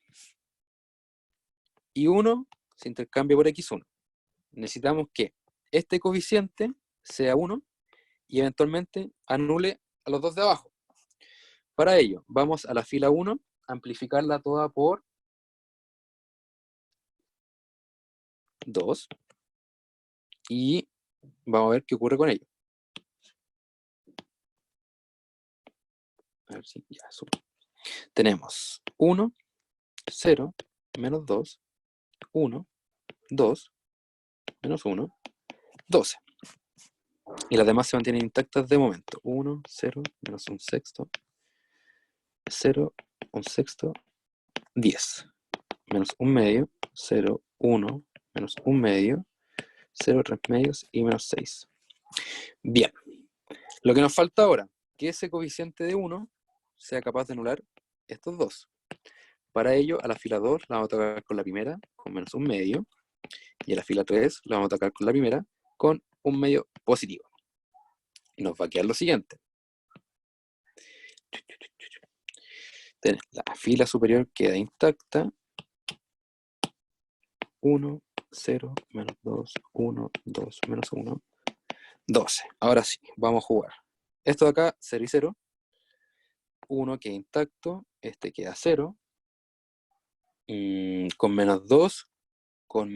I1 se intercambia por X1. Necesitamos que este coeficiente sea 1 y eventualmente anule a los dos de abajo. Para ello, vamos a la fila 1, amplificarla toda por 2 y vamos a ver qué ocurre con ello. A ver si ya sube. Tenemos 1, 0, menos 2, 1, 2, menos 1, 12. Y las demás se mantienen intactas de momento. 1, 0, menos un sexto, 0, un sexto, 10. Menos un medio, 0, 1, menos un medio, 0, 3 medios y menos 6. Bien. Lo que nos falta ahora, que ese coeficiente de 1 sea capaz de anular estos dos. Para ello, a la fila 2 la vamos a tocar con la primera, con menos un medio, y a la fila 3 la vamos a tocar con la primera, con un medio positivo. Y nos va a quedar lo siguiente. La fila superior queda intacta. 1, 0, menos 2, 1, 2, menos 1, 12. Ahora sí, vamos a jugar. Esto de acá, 0 y 0. 1 queda intacto, este queda 0. Con menos 2, con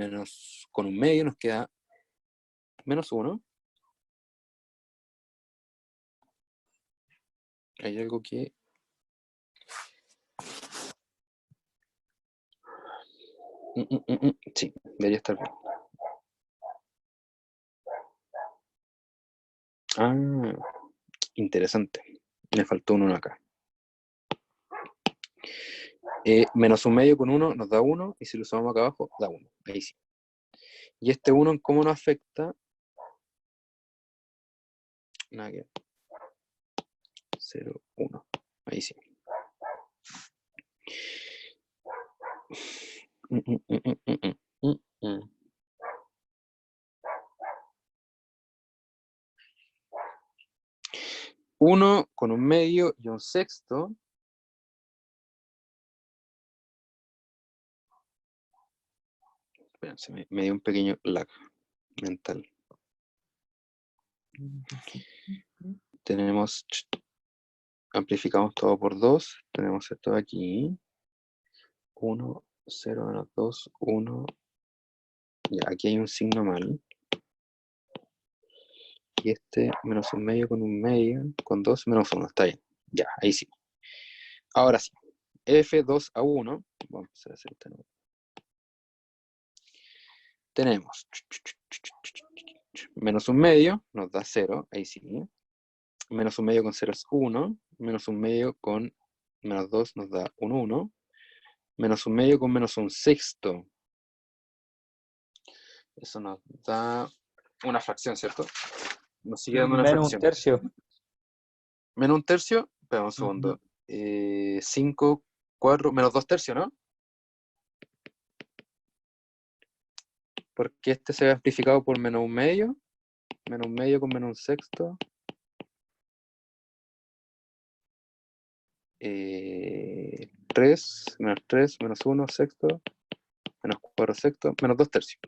un medio nos queda menos 1. Hay algo que... Sí, debería estar bien. Ah, interesante. Me faltó un 1 acá. Menos un medio con 1 nos da 1, y si lo sumamos acá abajo, da 1. Ahí sí. Y este 1, ¿cómo nos afecta? Nada que... 0, 1. Ahí sí. 1 con un medio y un sexto. Espérense, me dio un pequeño lag mental. Tenemos, amplificamos todo por 2. Tenemos esto de aquí. 1, 0, menos 2, 1. Ya, aquí hay un signo mal. Y este menos un medio con un medio, con 2 menos 1, está bien. Ya, ahí sí. Ahora sí. F2 a 1. Vamos a hacer este nuevo. Tenemos menos un medio, nos da 0, ahí sí. Menos un medio con 0 es 1. Menos un medio con menos 2 nos da un 1. Menos un medio con menos un sexto. Eso nos da una fracción, ¿cierto? Nos sigue dando una Menos un fracción. tercio. Menos un tercio, espera un segundo. 5, 4, menos 2 tercios, ¿no? Porque este se ve amplificado por menos un medio con menos un sexto. 3, menos 3, menos 1 sexto, menos 4 sexto, menos 2 tercios.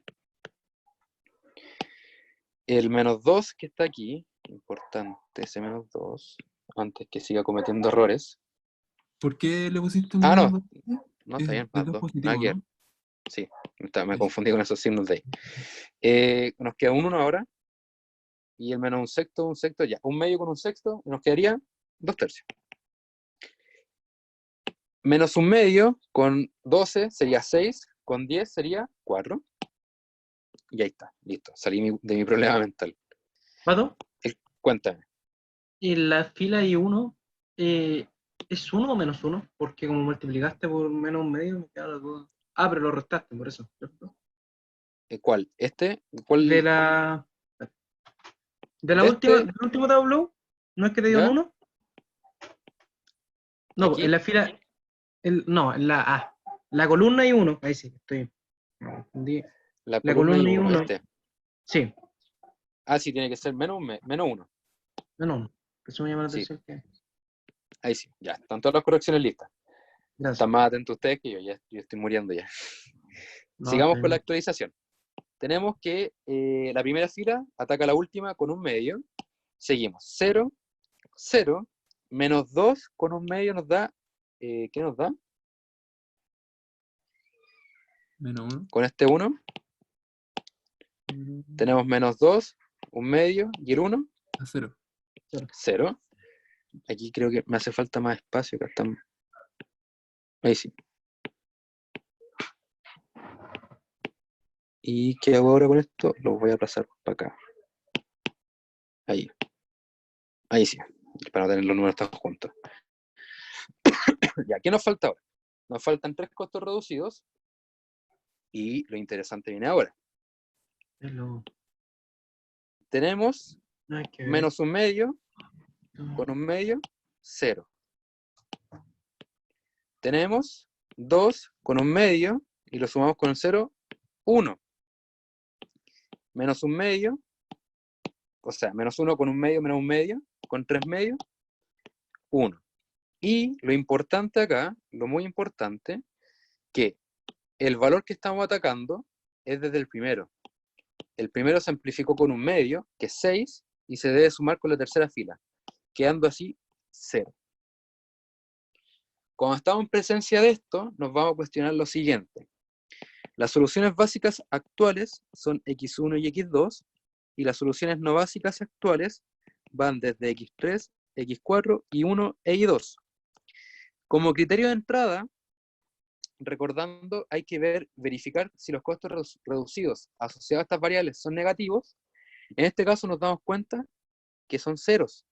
El menos 2 que está aquí, importante ese menos 2, antes que siga cometiendo errores. ¿Por qué le pusiste un Ah, menos no, 2? no, está bien, Es más 2 2, positivo, nada que ver. ¿no? Sí, me Sí. confundí con esos signos de ahí. Nos queda un 1 ahora, y el menos un sexto ya. Un medio con un sexto, nos quedaría 2 tercios. Menos un medio con 12 sería 6, con 10 sería 4. Y ahí está, listo, salí de mi problema mental. ¿Pato? Cuéntame. En la fila I1, ¿es 1 o menos 1? Porque como multiplicaste por menos un medio, me queda la duda. Ah, pero lo restaste, por eso, ¿cierto? ¿Cuál? De ¿Cuál? la, de la De última, este, del último tableau, ¿no es que te dio un ¿ya? 1? No, en Aquí, la fila, no, en la A. La columna I1, ahí sí, estoy. Me confundí. la La columna columna I1, I1, sí, Ah, sí, tiene que ser menos 1. no, eso me llama la Sí, atención. ahí sí, ya. Están todas las correcciones listas. Gracias. Están más atentos ustedes que yo estoy muriendo ya. No, Sigamos está con la bien. actualización. Tenemos que la primera fila ataca a la última con un medio. Seguimos. 0, 0, menos 2 con un medio nos da, ¿qué nos da? Menos 1. Con este 1 tenemos menos 2, un medio y el 1, A 0. 0. Aquí creo que me hace falta más espacio. Acá estamos. Ahí sí. ¿Y qué hago ahora con esto? Lo voy a pasar para acá. Ahí. Ahí sí. Para no tener los números tan juntos. Ya, ¿qué nos falta ahora? Nos faltan 3 costos reducidos. Y lo interesante viene ahora. Tenemos Nada que ver. menos un medio con un medio, 0. Tenemos 2 con un medio y lo sumamos con el 0, 1. Menos un medio, o sea, menos 1 con un medio, menos un medio, con 3 medios, 1. Y lo importante acá, lo muy importante, que el valor que estamos atacando es desde el primero. El primero se amplificó con un medio, que es 6, y se debe sumar con la tercera fila, quedando así 0. Cuando estamos en presencia de esto, nos vamos a cuestionar lo siguiente. Las soluciones básicas actuales son x1 y x2, y las soluciones no básicas actuales van desde x3, x4, y1 e y2. Como criterio de entrada, recordando, hay que verificar si los costos reducidos asociados a estas variables son negativos. En este caso nos damos cuenta que son ceros,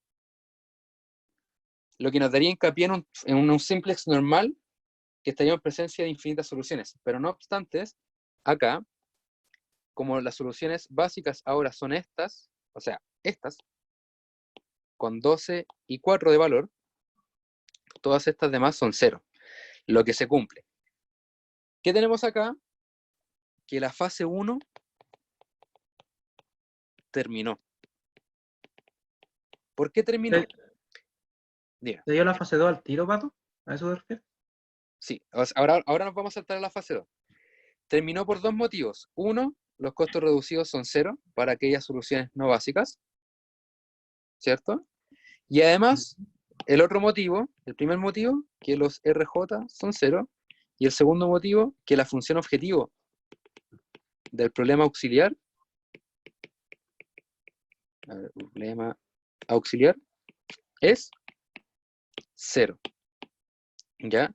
lo que nos daría hincapié en un simplex normal, que estaría en presencia de infinitas soluciones. Pero no obstante, acá, como las soluciones básicas ahora son estas, o sea, estas, con 12 y 4 de valor, todas estas demás son 0, lo que se cumple. ¿Qué tenemos acá? Que la fase 1 terminó. ¿Por qué terminó? Dime. ¿Te dio la fase 2 al tiro, Pato? ¿A eso te refieres? Sí, ahora nos vamos a saltar a la fase 2. Terminó por 2 motivos. Uno, los costos reducidos son 0 para aquellas soluciones no básicas, ¿cierto? Y además, el otro motivo, el primer motivo, que los RJ son 0, y el segundo motivo, que la función objetivo del problema auxiliar, problema auxiliar, es 0. ¿Ya?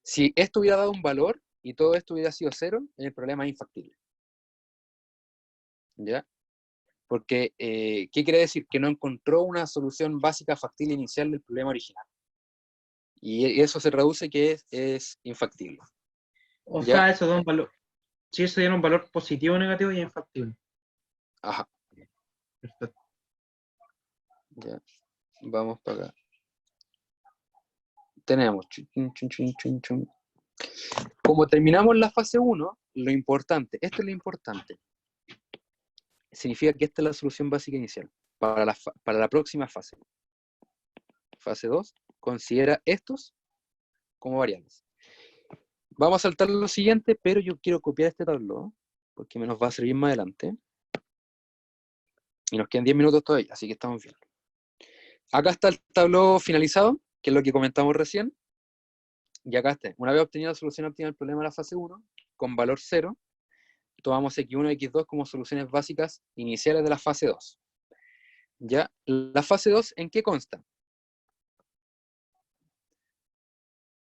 Si esto hubiera dado un valor y todo esto hubiera sido 0, el problema es infactible. ¿Ya? Porque, ¿qué quiere decir? Que no encontró una solución básica factible inicial del problema original. Y eso se traduce que es infactible. O Ya. sea, eso da un valor. Si eso diera un valor positivo o negativo, ya es infactible. Ajá. Perfecto. Ya. Vamos para acá. Tenemos. Como terminamos la fase 1, lo importante, esto es lo importante. Significa que esta es la solución básica inicial para la próxima fase. Fase 2, considera estos como variables. Vamos a saltar lo siguiente, pero yo quiero copiar este tablero, porque me nos va a servir más adelante. Y nos quedan 10 minutos todavía, así que estamos bien. Acá está el tablero finalizado, que es lo que comentamos recién. Y acá está. Una vez obtenida la solución óptima del problema de la fase 1, con valor 0, tomamos x1 y x2 como soluciones básicas iniciales de la fase 2. ¿Ya? La fase 2, ¿en qué consta?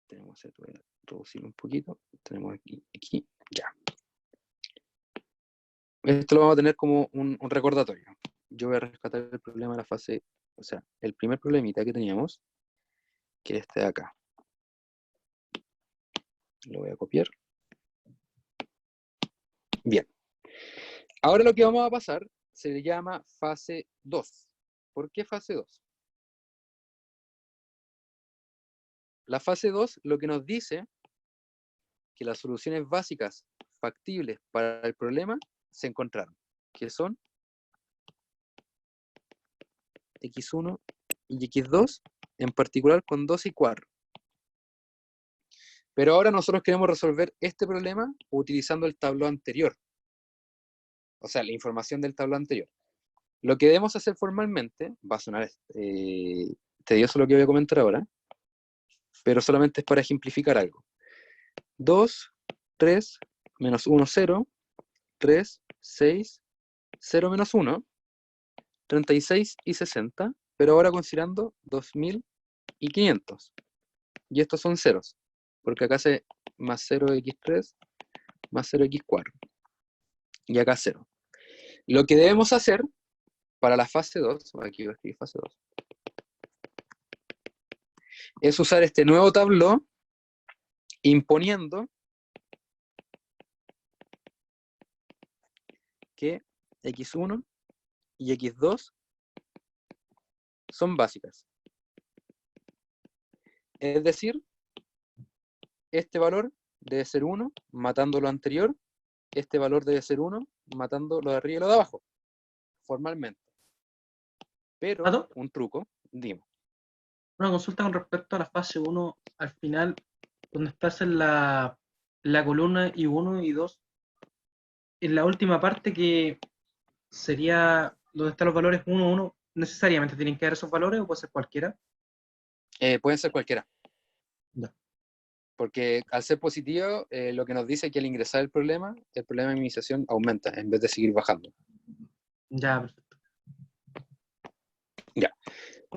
Tenemos esto, voy a reducirlo un poquito. Tenemos aquí, ya. Esto lo vamos a tener como un recordatorio. Yo voy a rescatar el problema de la fase, o sea, el primer problemita que teníamos, que es este de acá. Lo voy a copiar. Bien. Ahora lo que vamos a pasar se le llama fase 2. ¿Por qué fase 2? La fase 2 lo que nos dice que las soluciones básicas factibles para el problema se encontraron, que son x1 y x2, en particular con 2 y 4. Pero ahora nosotros queremos resolver este problema utilizando el tablero anterior. O sea, la información del tablero anterior. Lo que debemos hacer formalmente, va a sonar tedioso lo que voy a comentar ahora, pero solamente es para ejemplificar algo. 2, 3, menos 1, 0, 3, 6, 0 menos 1, 36 y 60, pero ahora considerando 2000 y 500. Y estos son ceros, porque acá se más 0x3 más 0x4. Y acá 0. Lo que debemos hacer para la fase 2, aquí voy a escribir fase 2, es usar este nuevo tablero imponiendo que x1 y x2 son básicas. Es decir, este valor debe ser 1, matando lo anterior, este valor debe ser 1, matando lo de arriba y lo de abajo, formalmente. Pero, ¿Pato? un truco, dime. Una consulta con respecto a la fase 1, al final, donde estás en la columna I1 y 2, en la última parte que sería donde están los valores 1, 1, ¿necesariamente tienen que dar esos valores o puede ser cualquiera? Pueden ser cualquiera. Ya. Porque al ser positivo, lo que nos dice es que al ingresar el problema de minimización aumenta en vez de seguir bajando. Ya, perfecto. Ya.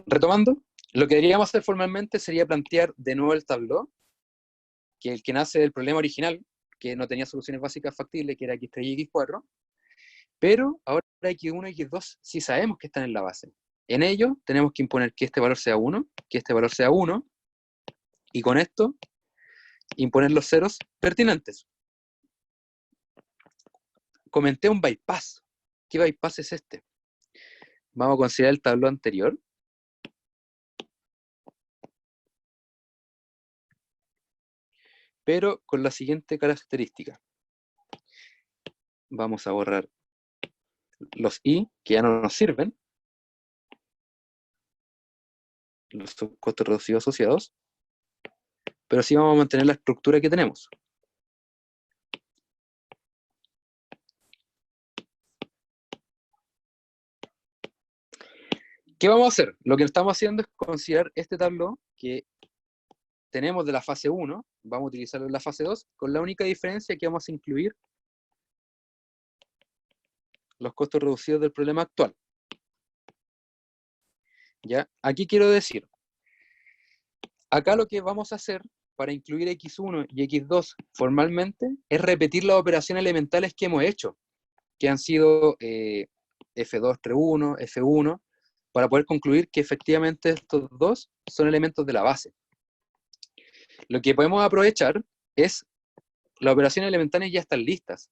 Retomando, lo que deberíamos hacer formalmente sería plantear de nuevo el tablero, que el que nace del problema original, que no tenía soluciones básicas factibles, que era x3 y x4, pero ahora x1 y x2 sí sabemos que están en la base. En ello tenemos que imponer que este valor sea 1, que este valor sea 1, y con esto imponer los ceros pertinentes. Comenté un bypass. ¿Qué bypass es este? Vamos a considerar el tablero anterior. Pero con la siguiente característica. Vamos a borrar los i, que ya no nos sirven. Los subcostos reducidos asociados. Pero sí vamos a mantener la estructura que tenemos. ¿Qué vamos a hacer? Lo que estamos haciendo es considerar este tablero que tenemos de la fase 1, vamos a utilizarlo en la fase 2, con la única diferencia que vamos a incluir los costos reducidos del problema actual. ¿Ya? Aquí quiero decir, acá lo que vamos a hacer para incluir x1 y x2 formalmente es repetir las operaciones elementales que hemos hecho, que han sido F2, 3, F1, para poder concluir que efectivamente estos dos son elementos de la base. Lo que podemos aprovechar es las operaciones elementales ya están listas.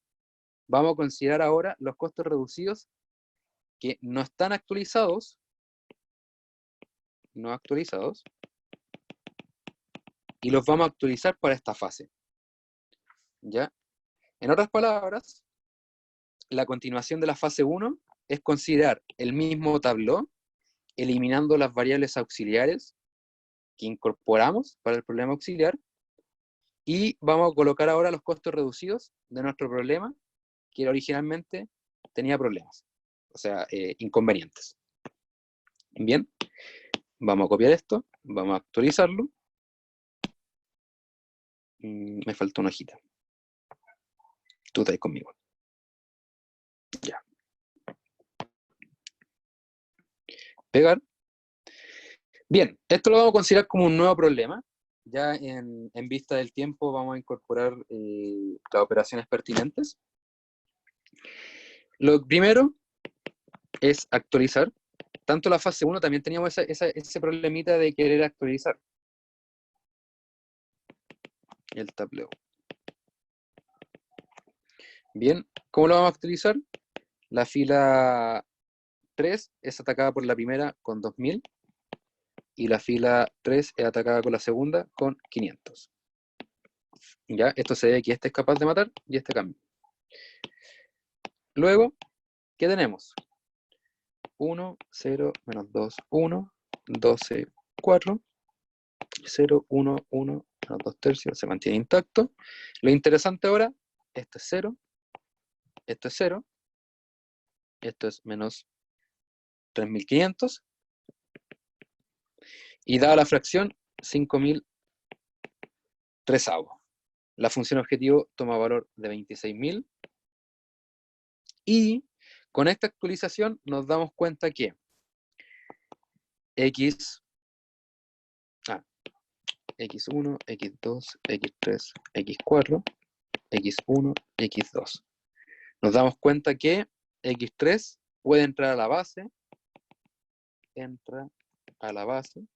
Vamos a considerar ahora los costos reducidos que no están actualizados, y los vamos a actualizar para esta fase. ¿Ya? En otras palabras, la continuación de la fase 1 es considerar el mismo tableau, eliminando las variables auxiliares que incorporamos para el problema auxiliar, y vamos a colocar ahora los costos reducidos de nuestro problema, que originalmente tenía problemas, o sea, inconvenientes. Bien, vamos a copiar esto, vamos a actualizarlo. Me falta una hojita. Tú estás conmigo. Ya. Pegar. Bien, esto lo vamos a considerar como un nuevo problema. Ya en vista del tiempo vamos a incorporar las operaciones pertinentes. Lo primero es actualizar. Tanto la fase 1 también teníamos ese problemita de querer actualizar el tablero. Bien, ¿cómo lo vamos a actualizar? La fila 3 es atacada por la primera con 2000 y la fila 3 es atacada con la segunda con 500. Ya, esto se ve que este es capaz de matar y este cambia. Luego, ¿qué tenemos? 1, 0, menos 2, 1, 12, 4, 0, 1, 1, menos 2 tercios, se mantiene intacto. Lo interesante ahora, esto es 0, esto es 0, esto es menos 3500, y dada la fracción, 5003avos. La función objetivo toma valor de 26.000, y con esta actualización nos damos cuenta que x1, x2, x3, x4, x1, x2. Nos damos cuenta que x3 puede entrar a la base, entra a la base,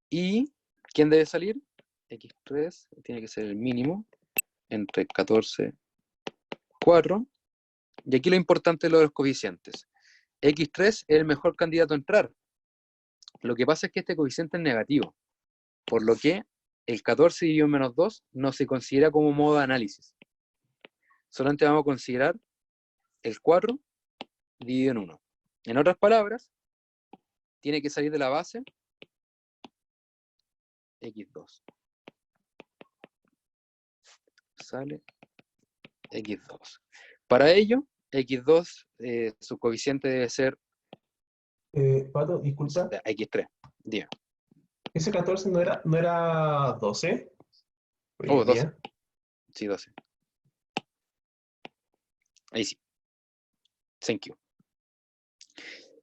y ¿quién debe salir? x3 tiene que ser el mínimo, entre 14, 4, y aquí lo importante es lo de los coeficientes. x3 es el mejor candidato a entrar. Lo que pasa es que este coeficiente es negativo, por lo que el 14 dividido en menos 2 no se considera como modo de análisis. Solamente vamos a considerar el 4 dividido en 1. En otras palabras, tiene que salir de la base x2. Sale x2. Para ello, x2, su coeficiente debe ser Pato, disculpa, x3. Dime. ese 14 no era 12. Hoy Oh, en día. 12. Sí, 12. Ahí sí. Thank you.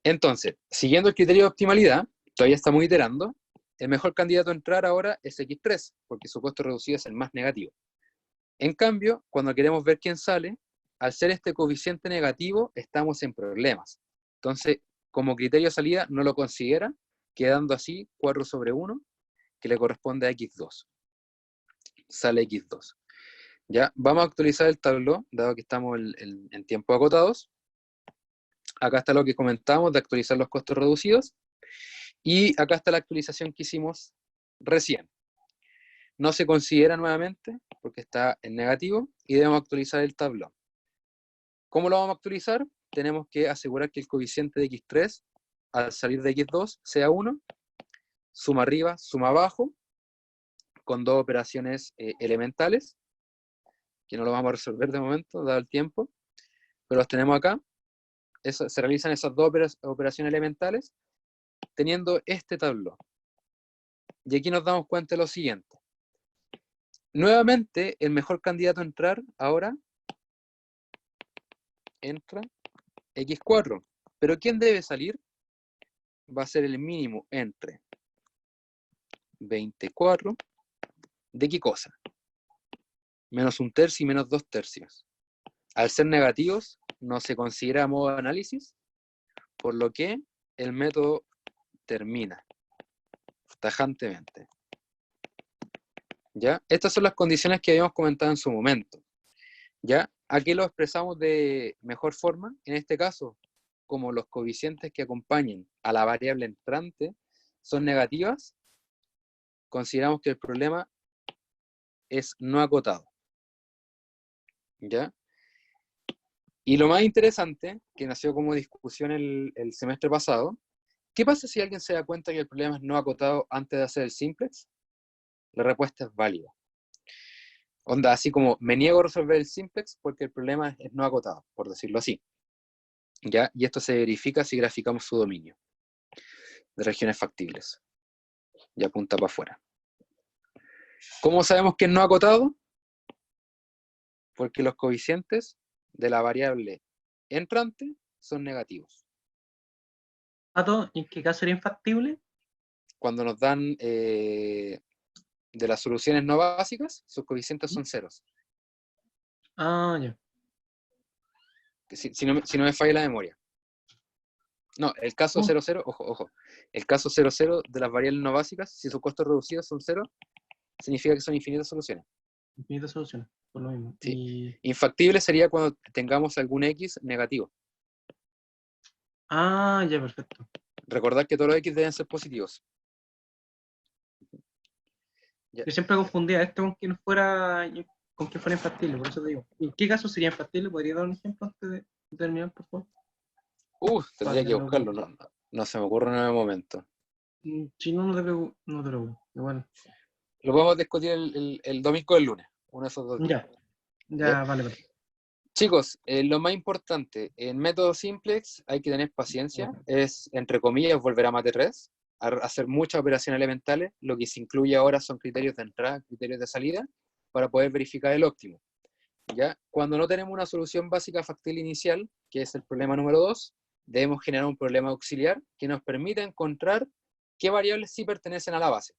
Entonces, siguiendo el criterio de optimalidad, todavía estamos iterando, el mejor candidato a entrar ahora es x3, porque su costo reducido es el más negativo. En cambio, cuando queremos ver quién sale, al ser este coeficiente negativo, estamos en problemas. Entonces, como criterio de salida, no lo considera, quedando así 4 sobre 1, que le corresponde a x2. Sale x2. Ya, vamos a actualizar el tablero, dado que estamos en tiempos acotados. Acá está lo que comentamos de actualizar los costos reducidos. Y acá está la actualización que hicimos recién. No se considera nuevamente, porque está en negativo, y debemos actualizar el tablero. ¿Cómo lo vamos a actualizar? Tenemos que asegurar que el coeficiente de x3, al salir de x2, sea 1, suma arriba, suma abajo, con dos operaciones elementales, que no lo vamos a resolver de momento, dado el tiempo, pero los tenemos acá. Se realizan esas dos operaciones elementales, teniendo este tablero. Y aquí nos damos cuenta de lo siguiente. Nuevamente, el mejor candidato a entrar ahora entra x4. Pero ¿quién debe salir? Va a ser el mínimo entre 24. ¿De qué cosa? Menos 1 tercio y menos 2 tercios. Al ser negativos, no se considera modo de análisis, por lo que el método termina. tajantemente. ¿Ya? Estas son las condiciones que habíamos comentado en su momento. ¿Ya? Aquí lo expresamos de mejor forma, en este caso, como los coeficientes que acompañen a la variable entrante son negativas, consideramos que el problema es no acotado. ¿Ya? Y lo más interesante, que nació como discusión el semestre pasado, ¿qué pasa si alguien se da cuenta que el problema es no acotado antes de hacer el simplex? La respuesta es válida. Onda, así como me niego a resolver el simplex porque el problema es no acotado, por decirlo así. ¿Ya? Y esto se verifica si graficamos su dominio de regiones factibles. Y apunta para afuera. ¿Cómo sabemos que es no acotado? Porque los coeficientes de la variable entrante son negativos. Pato, ¿en qué caso sería infactible? Cuando nos dan de las soluciones no básicas, sus coeficientes son ceros. Ah, ya. Si no me falla la memoria. No, el caso 00, ojo, el caso 00 de las variables no básicas, si sus costos reducidos son 0, significa que son infinitas soluciones. Infinitas soluciones, por lo mismo. Sí. Infactible sería cuando tengamos algún X negativo. Ah, ya, perfecto. Recordad que todos los X deben ser positivos. Ya. Yo siempre confundía esto con que fuera infactible, por eso te digo. ¿En qué caso sería infactible? ¿Podría dar un ejemplo antes de terminar, por favor? Tendría Vale, que buscarlo, no se me ocurre en el momento. Si no, no te preocupes. Igual. Lo podemos discutir el domingo o el lunes, uno de esos dos días. Ya, vale. Chicos, lo más importante, en método simplex hay que tener paciencia, es, entre comillas, volver a mate 3, hacer muchas operaciones elementales, lo que se incluye ahora son criterios de entrada, criterios de salida, para poder verificar el óptimo. ¿Ya? Cuando no tenemos una solución básica factible inicial, que es el problema número 2, debemos generar un problema auxiliar que nos permita encontrar qué variables sí pertenecen a la base.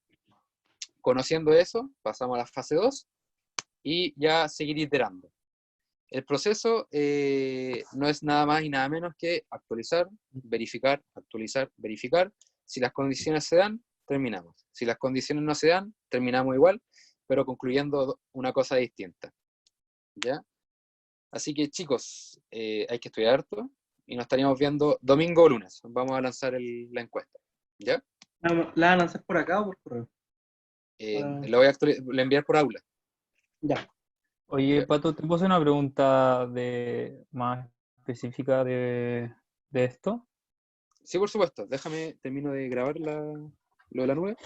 Conociendo eso, pasamos a la fase 2 y ya seguir iterando. El proceso no es nada más y nada menos que actualizar, verificar, actualizar, verificar. Si las condiciones se dan, terminamos. Si las condiciones no se dan, terminamos igual, pero concluyendo una cosa distinta. ¿Ya? Así que chicos, hay que estudiar harto y nos estaríamos viendo domingo o lunes. Vamos a lanzar la encuesta. ¿Ya? ¿La van a lanzar por acá o por correo? Lo voy a enviar por aula. Ya. Oye, Pato, te puse una pregunta más específica de esto. Sí, por supuesto. Déjame, termino de grabar lo de la nube.